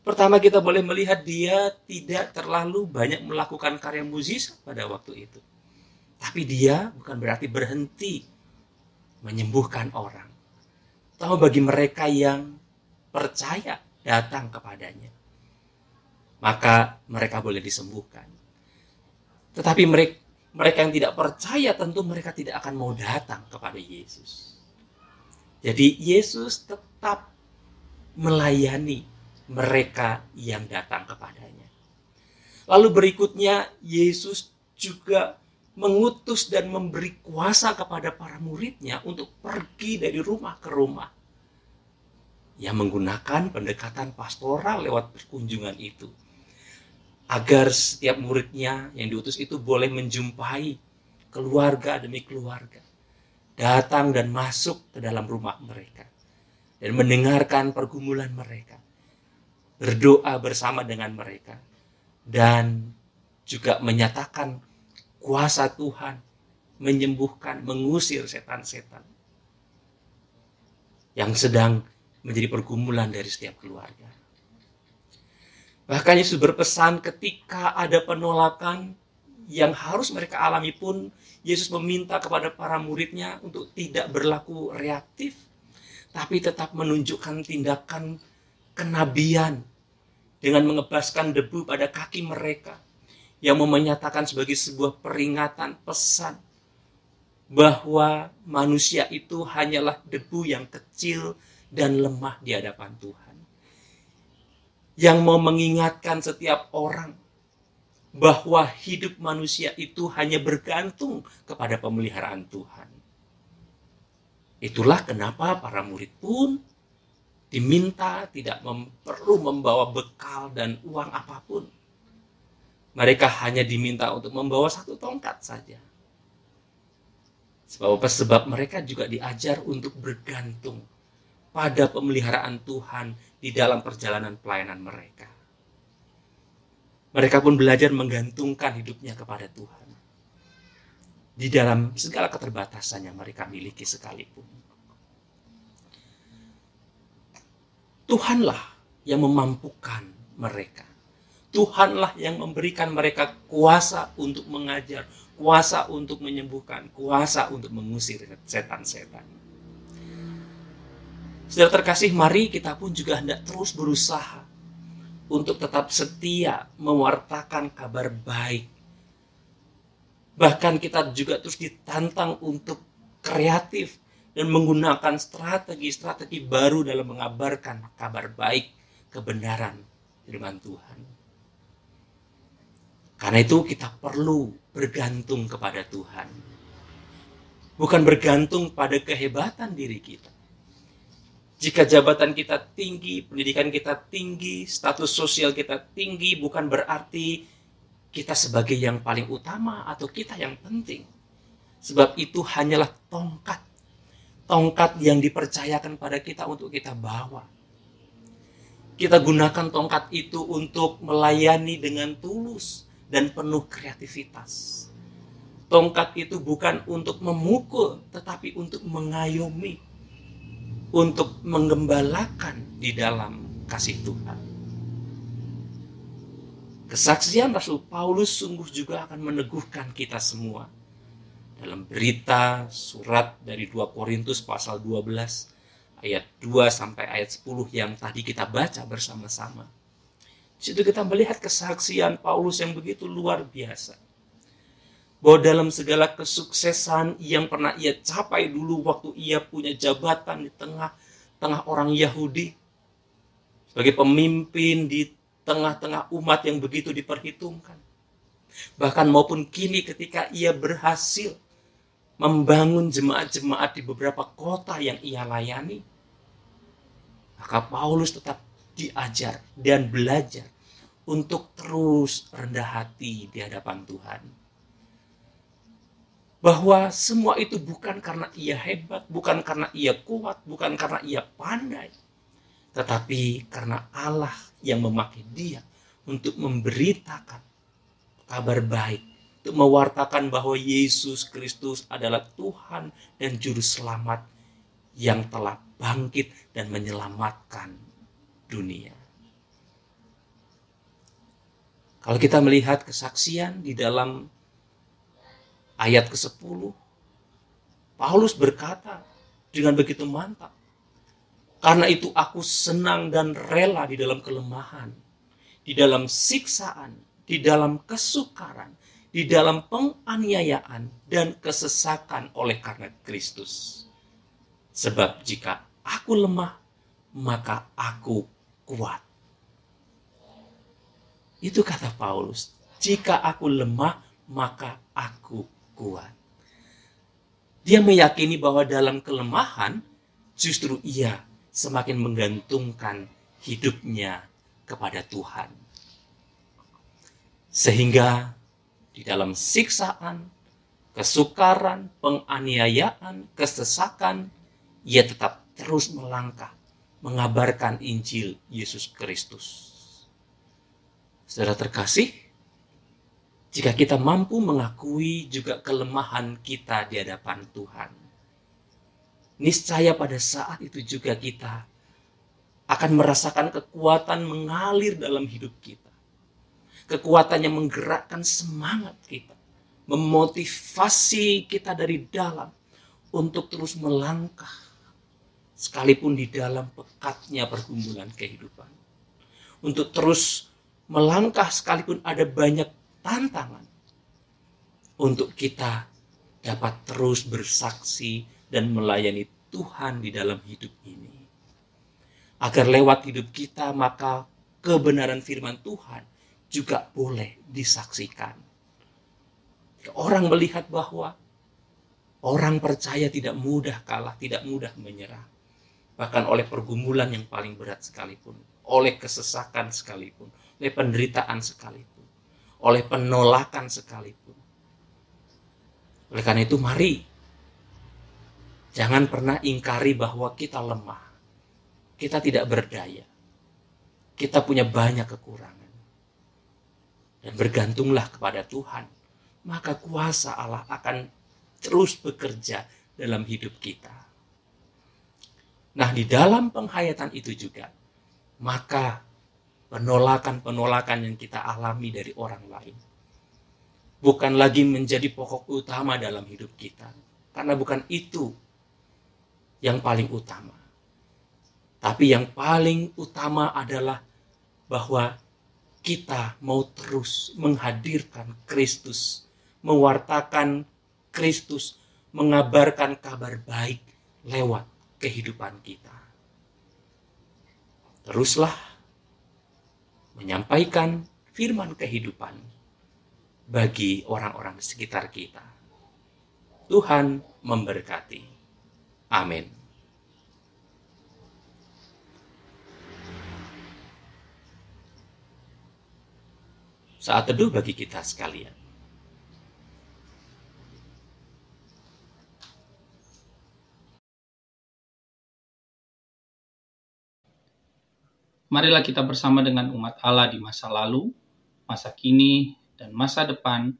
D: Pertama, kita boleh melihat dia tidak terlalu banyak melakukan karya mukjizat pada waktu itu. Tapi dia bukan berarti berhenti menyembuhkan orang. Tahu bagi mereka yang percaya datang kepadanya, maka mereka boleh disembuhkan. Tetapi mereka yang tidak percaya tentu mereka tidak akan mau datang kepada Yesus. Jadi Yesus tetap melayani mereka yang datang kepadanya. Lalu berikutnya Yesus juga mengutus dan memberi kuasa kepada para muridnya untuk pergi dari rumah ke rumah. Yang menggunakan pendekatan pastoral lewat perkunjungan itu. Agar setiap muridnya yang diutus itu boleh menjumpai keluarga demi keluarga. Datang dan masuk ke dalam rumah mereka. Dan mendengarkan pergumulan mereka. Berdoa bersama dengan mereka. Dan juga menyatakan kuasa Tuhan. Menyembuhkan, mengusir setan-setan. Yang sedang menjadi pergumulan dari setiap keluarga. Bahkan Yesus berpesan ketika ada penolakan yang harus mereka alami pun, Yesus meminta kepada para muridnya untuk tidak berlaku reaktif, tapi tetap menunjukkan tindakan kenabian dengan mengebaskan debu pada kaki mereka, yang menyatakan sebagai sebuah peringatan, pesan, bahwa manusia itu hanyalah debu yang kecil dan lemah di hadapan Tuhan. Yang mau mengingatkan setiap orang bahwa hidup manusia itu hanya bergantung kepada pemeliharaan Tuhan. Itulah kenapa para murid pun diminta tidak perlu membawa bekal dan uang apapun. Mereka hanya diminta untuk membawa satu tongkat saja. Sebab mereka juga diajar untuk bergantung pada pemeliharaan Tuhan di dalam perjalanan pelayanan mereka. Mereka pun belajar menggantungkan hidupnya kepada Tuhan. Di dalam segala keterbatasan yang mereka miliki sekalipun. Tuhanlah yang memampukan mereka. Tuhanlah yang memberikan mereka kuasa untuk mengajar, kuasa untuk menyembuhkan, kuasa untuk mengusir setan-setan. Saudara terkasih, mari kita pun juga hendak terus berusaha untuk tetap setia mewartakan kabar baik. Bahkan kita juga terus ditantang untuk kreatif dan menggunakan strategi-strategi baru dalam mengabarkan kabar baik, kebenaran firman Tuhan. Karena itu kita perlu bergantung kepada Tuhan. Bukan bergantung pada kehebatan diri kita. Jika jabatan kita tinggi, pendidikan kita tinggi, status sosial kita tinggi, bukan berarti kita sebagai yang paling utama atau kita yang penting. Sebab itu hanyalah tongkat. Tongkat yang dipercayakan pada kita untuk kita bawa. Kita gunakan tongkat itu untuk melayani dengan tulus dan penuh kreativitas. Tongkat itu bukan untuk memukul, tetapi untuk mengayomi. Untuk menggembalakan di dalam kasih Tuhan. Kesaksian Rasul Paulus sungguh juga akan meneguhkan kita semua. Dalam berita surat dari 2 Korintus pasal 12 ayat 2 sampai ayat 10 yang tadi kita baca bersama-sama. Di situ kita melihat kesaksian Paulus yang begitu luar biasa. Bahwa dalam segala kesuksesan yang pernah ia capai dulu waktu ia punya jabatan di tengah-tengah orang Yahudi. Sebagai pemimpin di tengah-tengah umat yang begitu diperhitungkan. Bahkan maupun kini ketika ia berhasil membangun jemaat-jemaat di beberapa kota yang ia layani. Maka Paulus tetap diajar dan belajar untuk terus rendah hati di hadapan Tuhan. Bahwa semua itu bukan karena ia hebat, bukan karena ia kuat, bukan karena ia pandai. Tetapi karena Allah yang memakai dia untuk memberitakan kabar baik. Untuk mewartakan bahwa Yesus Kristus adalah Tuhan dan Juru Selamat yang telah bangkit dan menyelamatkan dunia. Kalau kita melihat kesaksian di dalam ayat ke-10, Paulus berkata dengan begitu mantap, "Karena itu aku senang dan rela di dalam kelemahan, di dalam siksaan, di dalam kesukaran, di dalam penganiayaan dan kesesakan oleh karena Kristus. Sebab jika aku lemah, maka aku kuat." Itu kata Paulus, jika aku lemah, maka aku kuat. Dia meyakini bahwa dalam kelemahan, justru ia semakin menggantungkan hidupnya kepada Tuhan. Sehingga di dalam siksaan, kesukaran, penganiayaan, kesesakan, ia tetap terus melangkah, mengabarkan Injil Yesus Kristus. Saudara terkasih, jika kita mampu mengakui juga kelemahan kita di hadapan Tuhan, niscaya pada saat itu juga kita akan merasakan kekuatan mengalir dalam hidup kita. Kekuatan yang menggerakkan semangat kita, memotivasi kita dari dalam untuk terus melangkah, sekalipun di dalam pekatnya pergumulan kehidupan. Untuk terus melangkah sekalipun ada banyak tantangan. Untuk kita dapat terus bersaksi dan melayani Tuhan di dalam hidup ini. Agar lewat hidup kita maka kebenaran firman Tuhan juga boleh disaksikan. Orang melihat bahwa orang percaya tidak mudah kalah, tidak mudah menyerah. Bahkan oleh pergumulan yang paling berat sekalipun, oleh kesesakan sekalipun, oleh penderitaan sekalipun, oleh penolakan sekalipun. Oleh karena itu mari, jangan pernah ingkari bahwa kita lemah, kita tidak berdaya, kita punya banyak kekurangan. Dan bergantunglah kepada Tuhan, maka kuasa Allah akan terus bekerja dalam hidup kita. Nah, di dalam penghayatan itu juga, maka penolakan-penolakan yang kita alami dari orang lain bukan lagi menjadi pokok utama dalam hidup kita. Karena bukan itu yang paling utama. Tapi yang paling utama adalah bahwa kita mau terus menghadirkan Kristus, mewartakan Kristus, mengabarkan kabar baik lewat kehidupan kita. Teruslah menyampaikan firman kehidupan bagi orang-orang di sekitar kita. Tuhan memberkati. Amin. Saat teduh bagi kita sekalian.
B: Marilah kita bersama dengan umat Allah di masa lalu, masa kini, dan masa depan,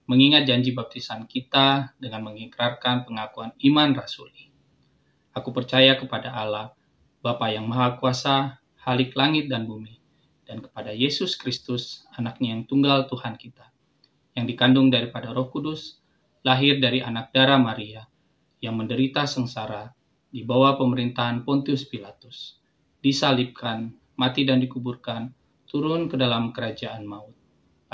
B: mengingat janji baptisan kita dengan mengikrarkan pengakuan iman rasuli. Aku percaya kepada Allah, Bapa yang Maha Kuasa, Khalik langit dan bumi, dan kepada Yesus Kristus, anaknya yang tunggal Tuhan kita, yang dikandung daripada Roh Kudus, lahir dari anak darah Maria, yang menderita sengsara di bawah pemerintahan Pontius Pilatus, disalibkan, mati dan dikuburkan, turun ke dalam kerajaan maut.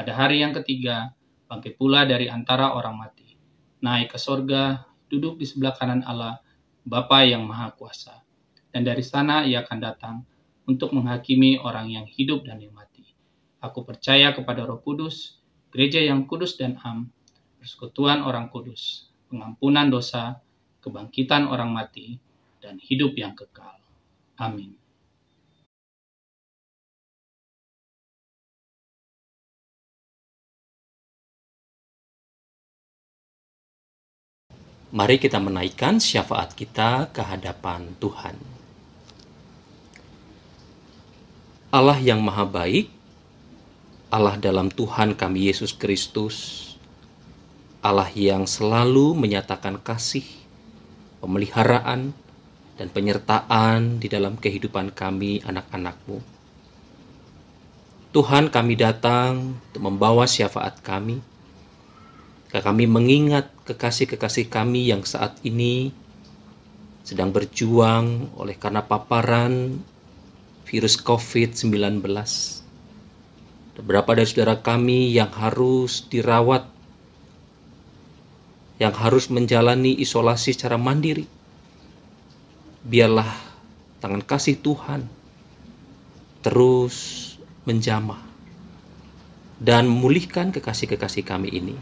B: Pada hari yang ketiga, bangkit pula dari antara orang mati, naik ke sorga, duduk di sebelah kanan Allah, Bapa yang Maha Kuasa. Dan dari sana ia akan datang untuk menghakimi orang yang hidup dan yang mati. Aku percaya kepada Roh Kudus, gereja yang kudus dan am, persekutuan orang kudus, pengampunan dosa, kebangkitan orang mati, dan hidup yang kekal. Amin.
D: Mari kita menaikkan syafaat kita ke hadapan Tuhan. Allah yang Maha Baik, Allah dalam Tuhan kami Yesus Kristus, Allah yang selalu menyatakan kasih, pemeliharaan, dan penyertaan di dalam kehidupan kami anak-anak-Mu. Tuhan, kami datang untuk membawa syafaat kami, kami mengingat kekasih-kekasih kami yang saat ini sedang berjuang oleh karena paparan virus COVID-19. Beberapa dari saudara kami yang harus dirawat, yang harus menjalani isolasi secara mandiri. Biarlah tangan kasih Tuhan terus menjamah, dan memulihkan kekasih-kekasih kami ini.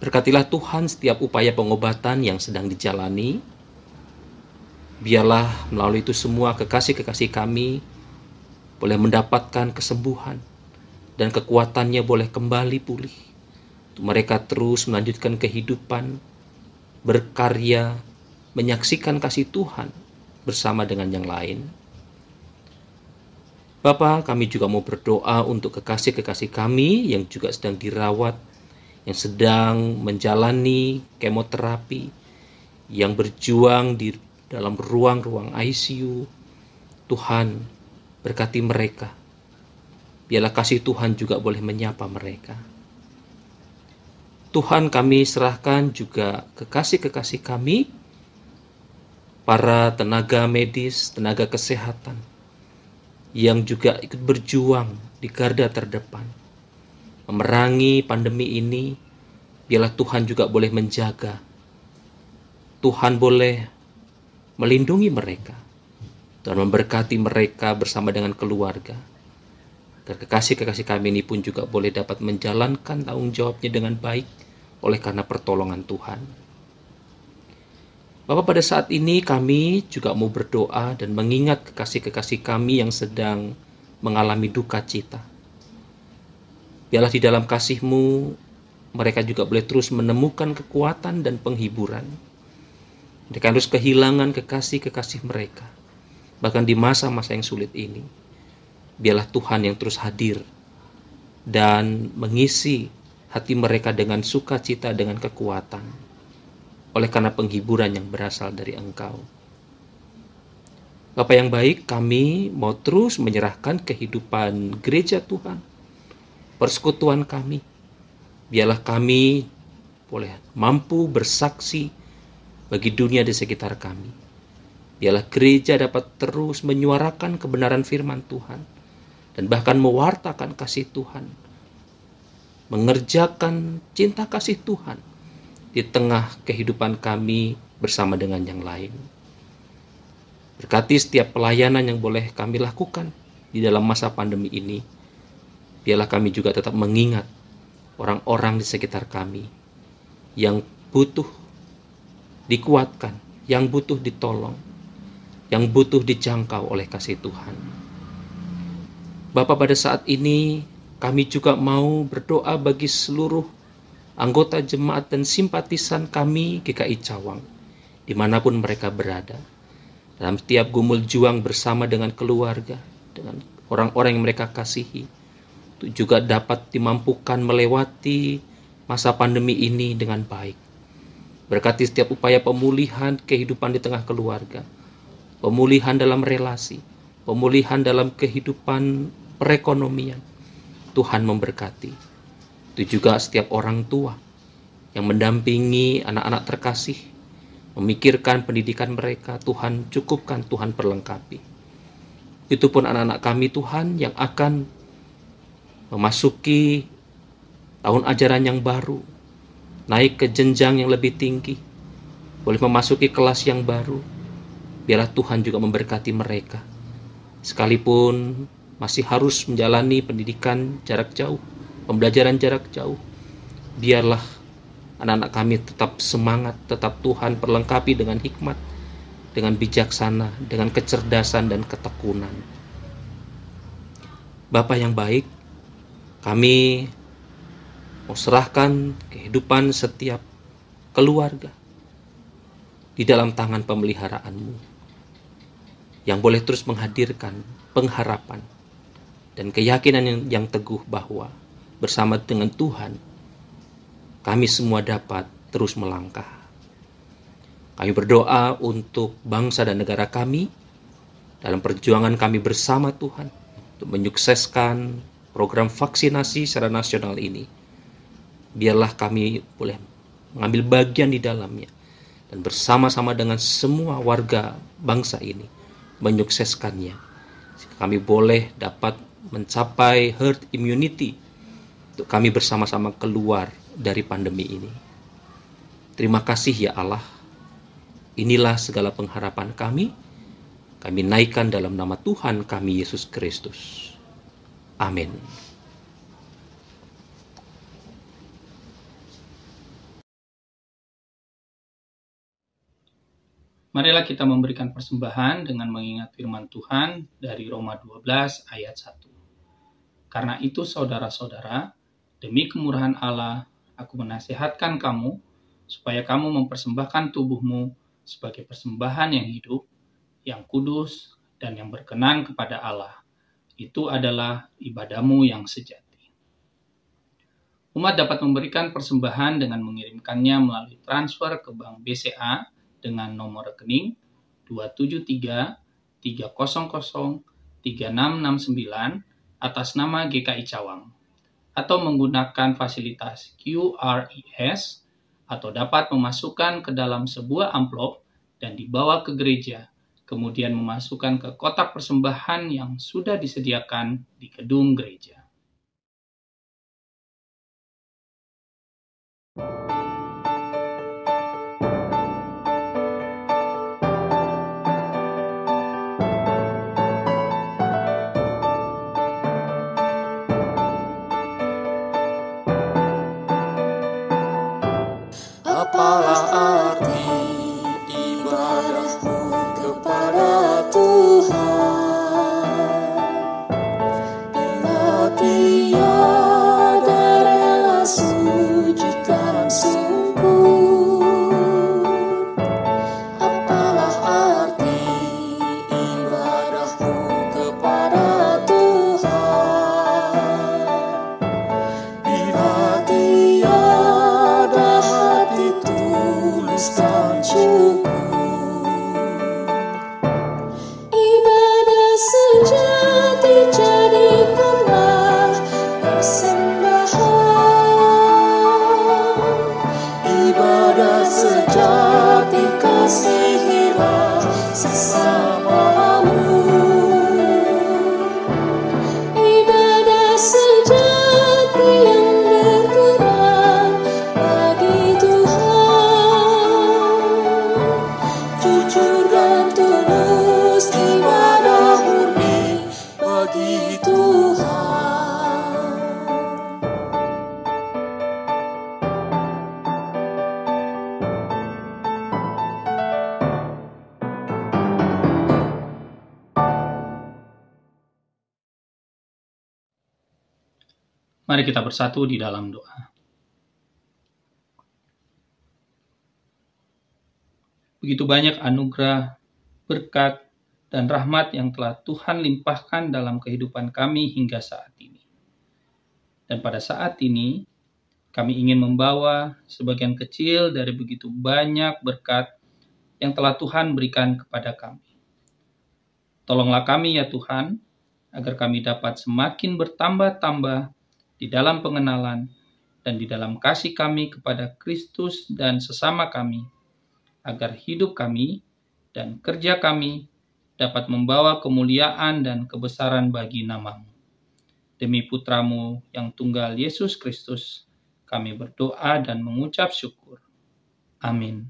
D: Berkatilah Tuhan setiap upaya pengobatan yang sedang dijalani. Biarlah melalui itu semua kekasih-kekasih kami boleh mendapatkan kesembuhan dan kekuatannya boleh kembali pulih. Mereka terus melanjutkan kehidupan, berkarya, menyaksikan kasih Tuhan bersama dengan yang lain. Bapa, kami juga mau berdoa untuk kekasih-kekasih kami yang juga sedang dirawat, yang sedang menjalani kemoterapi, yang berjuang di dalam ruang-ruang ICU. Tuhan, berkati mereka. Biarlah kasih Tuhan juga boleh menyapa mereka. Tuhan, kami serahkan juga kekasih-kekasih kami, para tenaga medis, tenaga kesehatan, yang juga ikut berjuang di garda terdepan, memerangi pandemi ini. Biarlah Tuhan juga boleh menjaga. Tuhan boleh melindungi mereka dan memberkati mereka bersama dengan keluarga. Dan kekasih-kekasih kami ini pun juga boleh dapat menjalankan tanggung jawabnya dengan baik oleh karena pertolongan Tuhan. Bapak, pada saat ini kami juga mau berdoa dan mengingat kekasih-kekasih kami yang sedang mengalami duka cita. Biarlah di dalam kasih-Mu mereka juga boleh terus menemukan kekuatan dan penghiburan. Mereka harus kehilangan kekasih-kekasih mereka, bahkan di masa-masa yang sulit ini. Biarlah Tuhan yang terus hadir dan mengisi hati mereka dengan sukacita, dengan kekuatan, oleh karena penghiburan yang berasal dari Engkau. Bapa yang baik, kami mau terus menyerahkan kehidupan gereja Tuhan, persekutuan kami. Biarlah kami boleh mampu bersaksi bagi dunia di sekitar kami. Biarlah gereja dapat terus menyuarakan kebenaran firman Tuhan dan bahkan mewartakan kasih Tuhan, mengerjakan cinta kasih Tuhan di tengah kehidupan kami bersama dengan yang lain. Berkati setiap pelayanan yang boleh kami lakukan di dalam masa pandemi ini. Biarlah kami juga tetap mengingat orang-orang di sekitar kami yang butuh dikuatkan, yang butuh ditolong, yang butuh dijangkau oleh kasih Tuhan. Bapa, pada saat ini kami juga mau berdoa bagi seluruh anggota jemaat dan simpatisan kami GKI Cawang, dimanapun mereka berada, dalam setiap gumul juang bersama dengan keluarga, dengan orang-orang yang mereka kasihi, untuk juga dapat dimampukan melewati masa pandemi ini dengan baik. Berkati setiap upaya pemulihan kehidupan di tengah keluarga, pemulihan dalam relasi, pemulihan dalam kehidupan perekonomian. Tuhan memberkati. Itu juga setiap orang tua yang mendampingi anak-anak terkasih, memikirkan pendidikan mereka. Tuhan cukupkan, Tuhan perlengkapi. Itu pun anak-anak kami Tuhan yang akan memasuki tahun ajaran yang baru, naik ke jenjang yang lebih tinggi, boleh memasuki kelas yang baru. Biarlah Tuhan juga memberkati mereka, sekalipun masih harus menjalani pendidikan jarak jauh, pembelajaran jarak jauh. Biarlah anak-anak kami tetap semangat, tetap Tuhan perlengkapi dengan hikmat, dengan bijaksana, dengan kecerdasan dan ketekunan. Bapa yang baik, kami mau serahkan kehidupan setiap keluarga di dalam tangan pemeliharaan-Mu, yang boleh terus menghadirkan pengharapan dan keyakinan yang teguh bahwa bersama dengan Tuhan kami semua dapat terus melangkah. Kami berdoa untuk bangsa dan negara kami dalam perjuangan kami bersama Tuhan untuk menyukseskan program vaksinasi secara nasional ini. Biarlah kami boleh mengambil bagian di dalamnya dan bersama-sama dengan semua warga bangsa ini menyukseskannya. Kami boleh dapat mencapai herd immunity untuk kami bersama-sama keluar dari pandemi ini. Terima kasih ya Allah. Inilah segala pengharapan kami. kami naikkan dalam nama Tuhan kami Yesus Kristus. Amin.
B: Marilah kita memberikan persembahan dengan mengingat firman Tuhan dari Roma 12 ayat 1. Karena itu saudara-saudara, demi kemurahan Allah, aku menasihatkan kamu, supaya kamu mempersembahkan tubuhmu sebagai persembahan yang hidup, yang kudus, dan yang berkenan kepada Allah. Itu adalah ibadahmu yang sejati. Umat dapat memberikan persembahan dengan mengirimkannya melalui transfer ke Bank BCA dengan nomor rekening 273-300-3669 atas nama GKI Cawang, atau menggunakan fasilitas QRIS, atau dapat memasukkan ke dalam sebuah amplop dan dibawa ke gereja, kemudian memasukkan ke kotak persembahan yang sudah disediakan di gedung gereja.
C: Apalah arti ibadahmu kepada Tuhan bila tiada rela sujud dan sungkur? Apalah arti ibadahmu kepada Tuhan bila tiada hati tulus dan syukur? Ibadah sejati jadikanlah persembahan. Ibadah sejati kasihilah sesamamu. Ibadah sejati yang berkenan bagi Tuhan. Jujur dan tulus ibadah murni bagi Tuhan.
B: Mari kita bersatu di dalam doa. Begitu banyak anugerah, berkat, dan rahmat yang telah Tuhan limpahkan dalam kehidupan kami hingga saat ini. Dan pada saat ini, kami ingin membawa sebagian kecil dari begitu banyak berkat yang telah Tuhan berikan kepada kami. Tolonglah kami ya Tuhan, agar kami dapat semakin bertambah-tambah di dalam pengenalan dan di dalam kasih kami kepada Kristus dan sesama kami, agar hidup kami dan kerja kami dapat membawa kemuliaan dan kebesaran bagi nama-Mu. Demi Putra-Mu yang tunggal Yesus Kristus, kami berdoa dan mengucap syukur. Amin.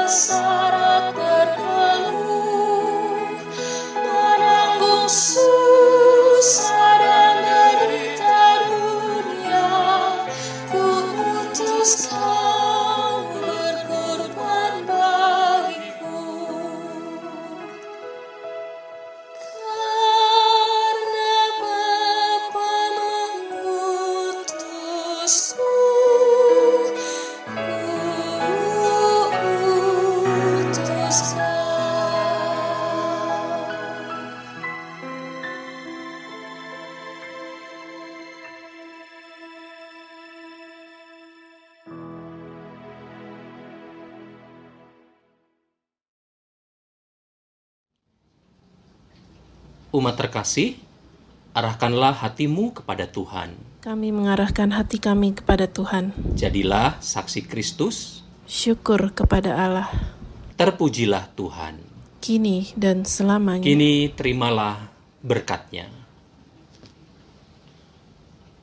C: syarat berkeluh, menanggung susah dan derita dunia, ku utus Kau berkorban bagiku. Karena Bapa mengutusku, utus Kau.
D: Umat terkasih, arahkanlah hatimu kepada Tuhan.
E: Kami mengarahkan hati kami kepada Tuhan.
D: Jadilah saksi Kristus,
E: Syukur kepada Allah,
D: terpujilah Tuhan.
E: kini dan selamanya.
D: Kini terimalah berkat-Nya.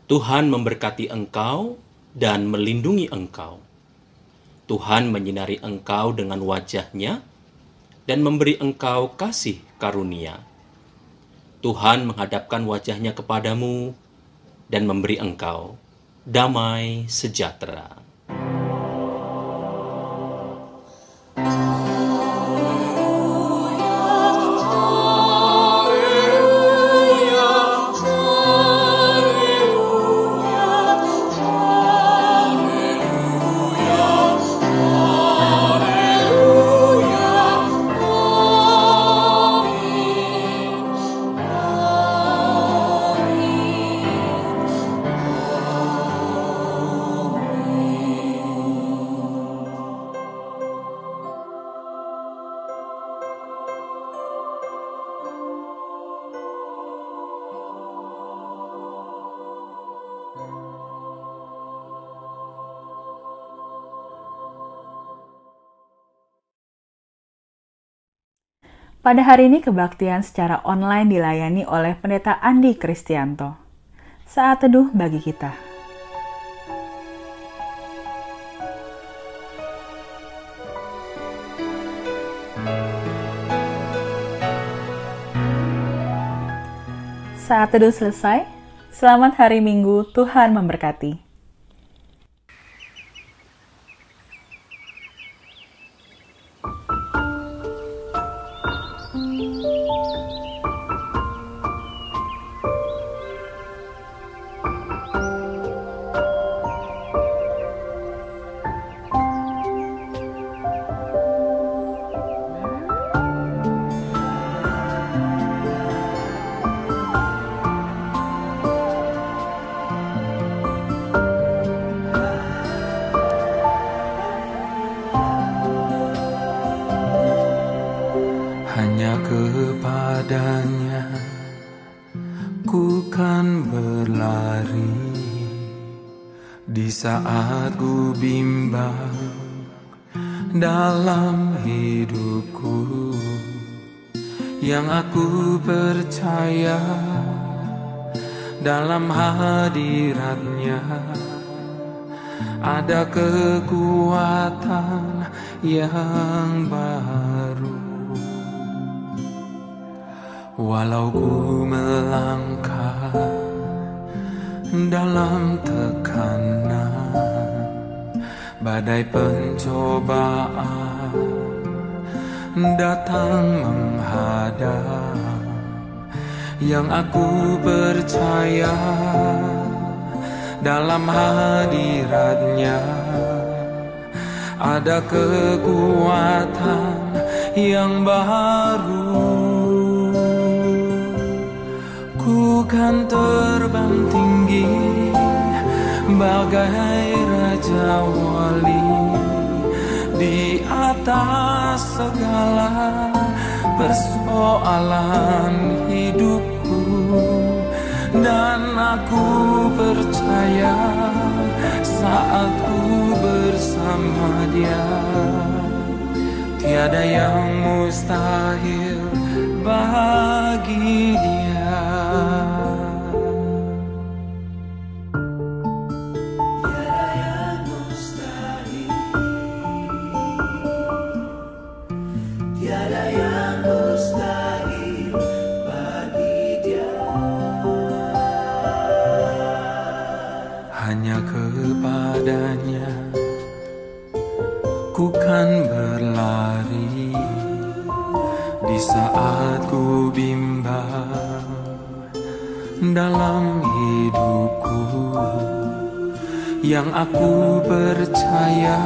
D: Tuhan memberkati engkau dan melindungi engkau. Tuhan menyinari engkau dengan wajah-Nya dan memberi engkau kasih karunia. Tuhan menghadapkan wajah-Nya kepadamu dan memberi engkau damai sejahtera.
A: Pada hari ini kebaktian secara online dilayani oleh Pendeta Andi Kristianto. Saat teduh bagi kita. Saat teduh selesai. Selamat hari Minggu, Tuhan memberkati.
G: Hanya kepadanya ku kan berlari di saat ku bimbang dalam hidupku. Yang aku percaya dalam hadirat-Nya ada kekuatan yang baru. Walau ku melangkah dalam tekanan, badai pencobaan datang menghadap, yang aku percaya dalam hadirat-Nya ada kekuatan yang baru. Ku kan terbang tinggi bagai Raja Wali di atas segala persoalan hidupku. Dan aku percaya saat ku bersama Dia, tiada yang mustahil bagi Dia. Tiada yang mustahil yang aku percaya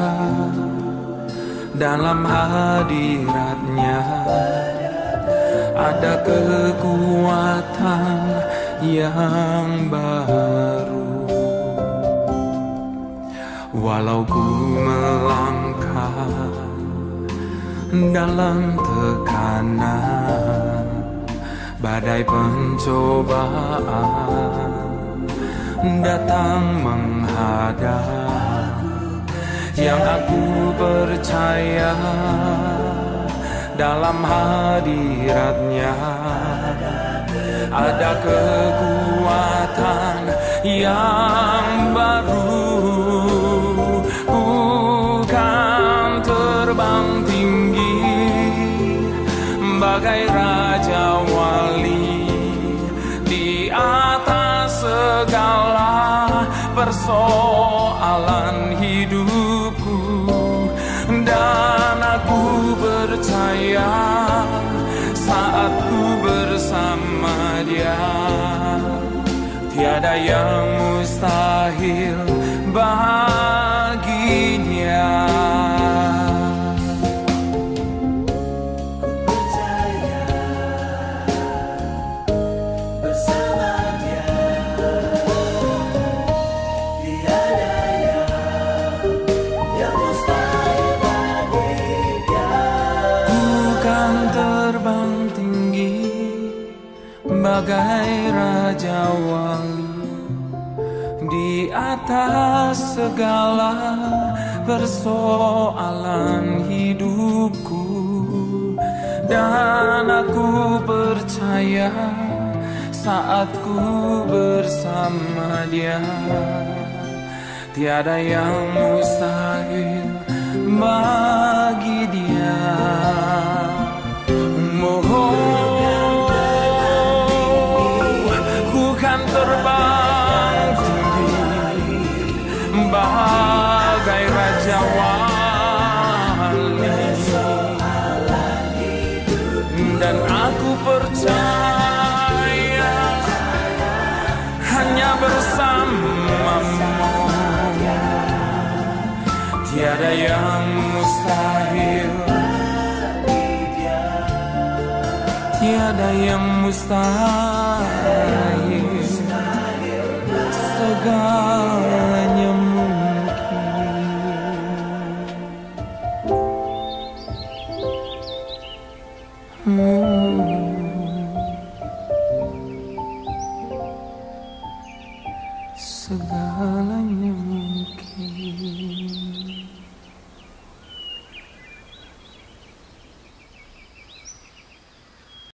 G: dalam hadiratnya ada kekuatan yang baru. Walau ku melangkah dalam tekanan, badai pencobaan datang menghadap, yang aku percaya dalam hadiratnya ada kekuatan yang baru. Bukan terbang tinggi bagai raja wali di atas segala persoalan hidupku, dan aku percaya saat ku bersama Dia tiada yang mustahil baginya. Bagai raja wali di atas segala persoalan hidupku, dan aku percaya saat ku bersama Dia tiada yang mustahil bagi Dia. Terbang tinggi bagai raja wali, dan aku percaya hanya bersamamu tiada yang mustahil, tiada yang mustahil, segalanya mungkin. Segalanya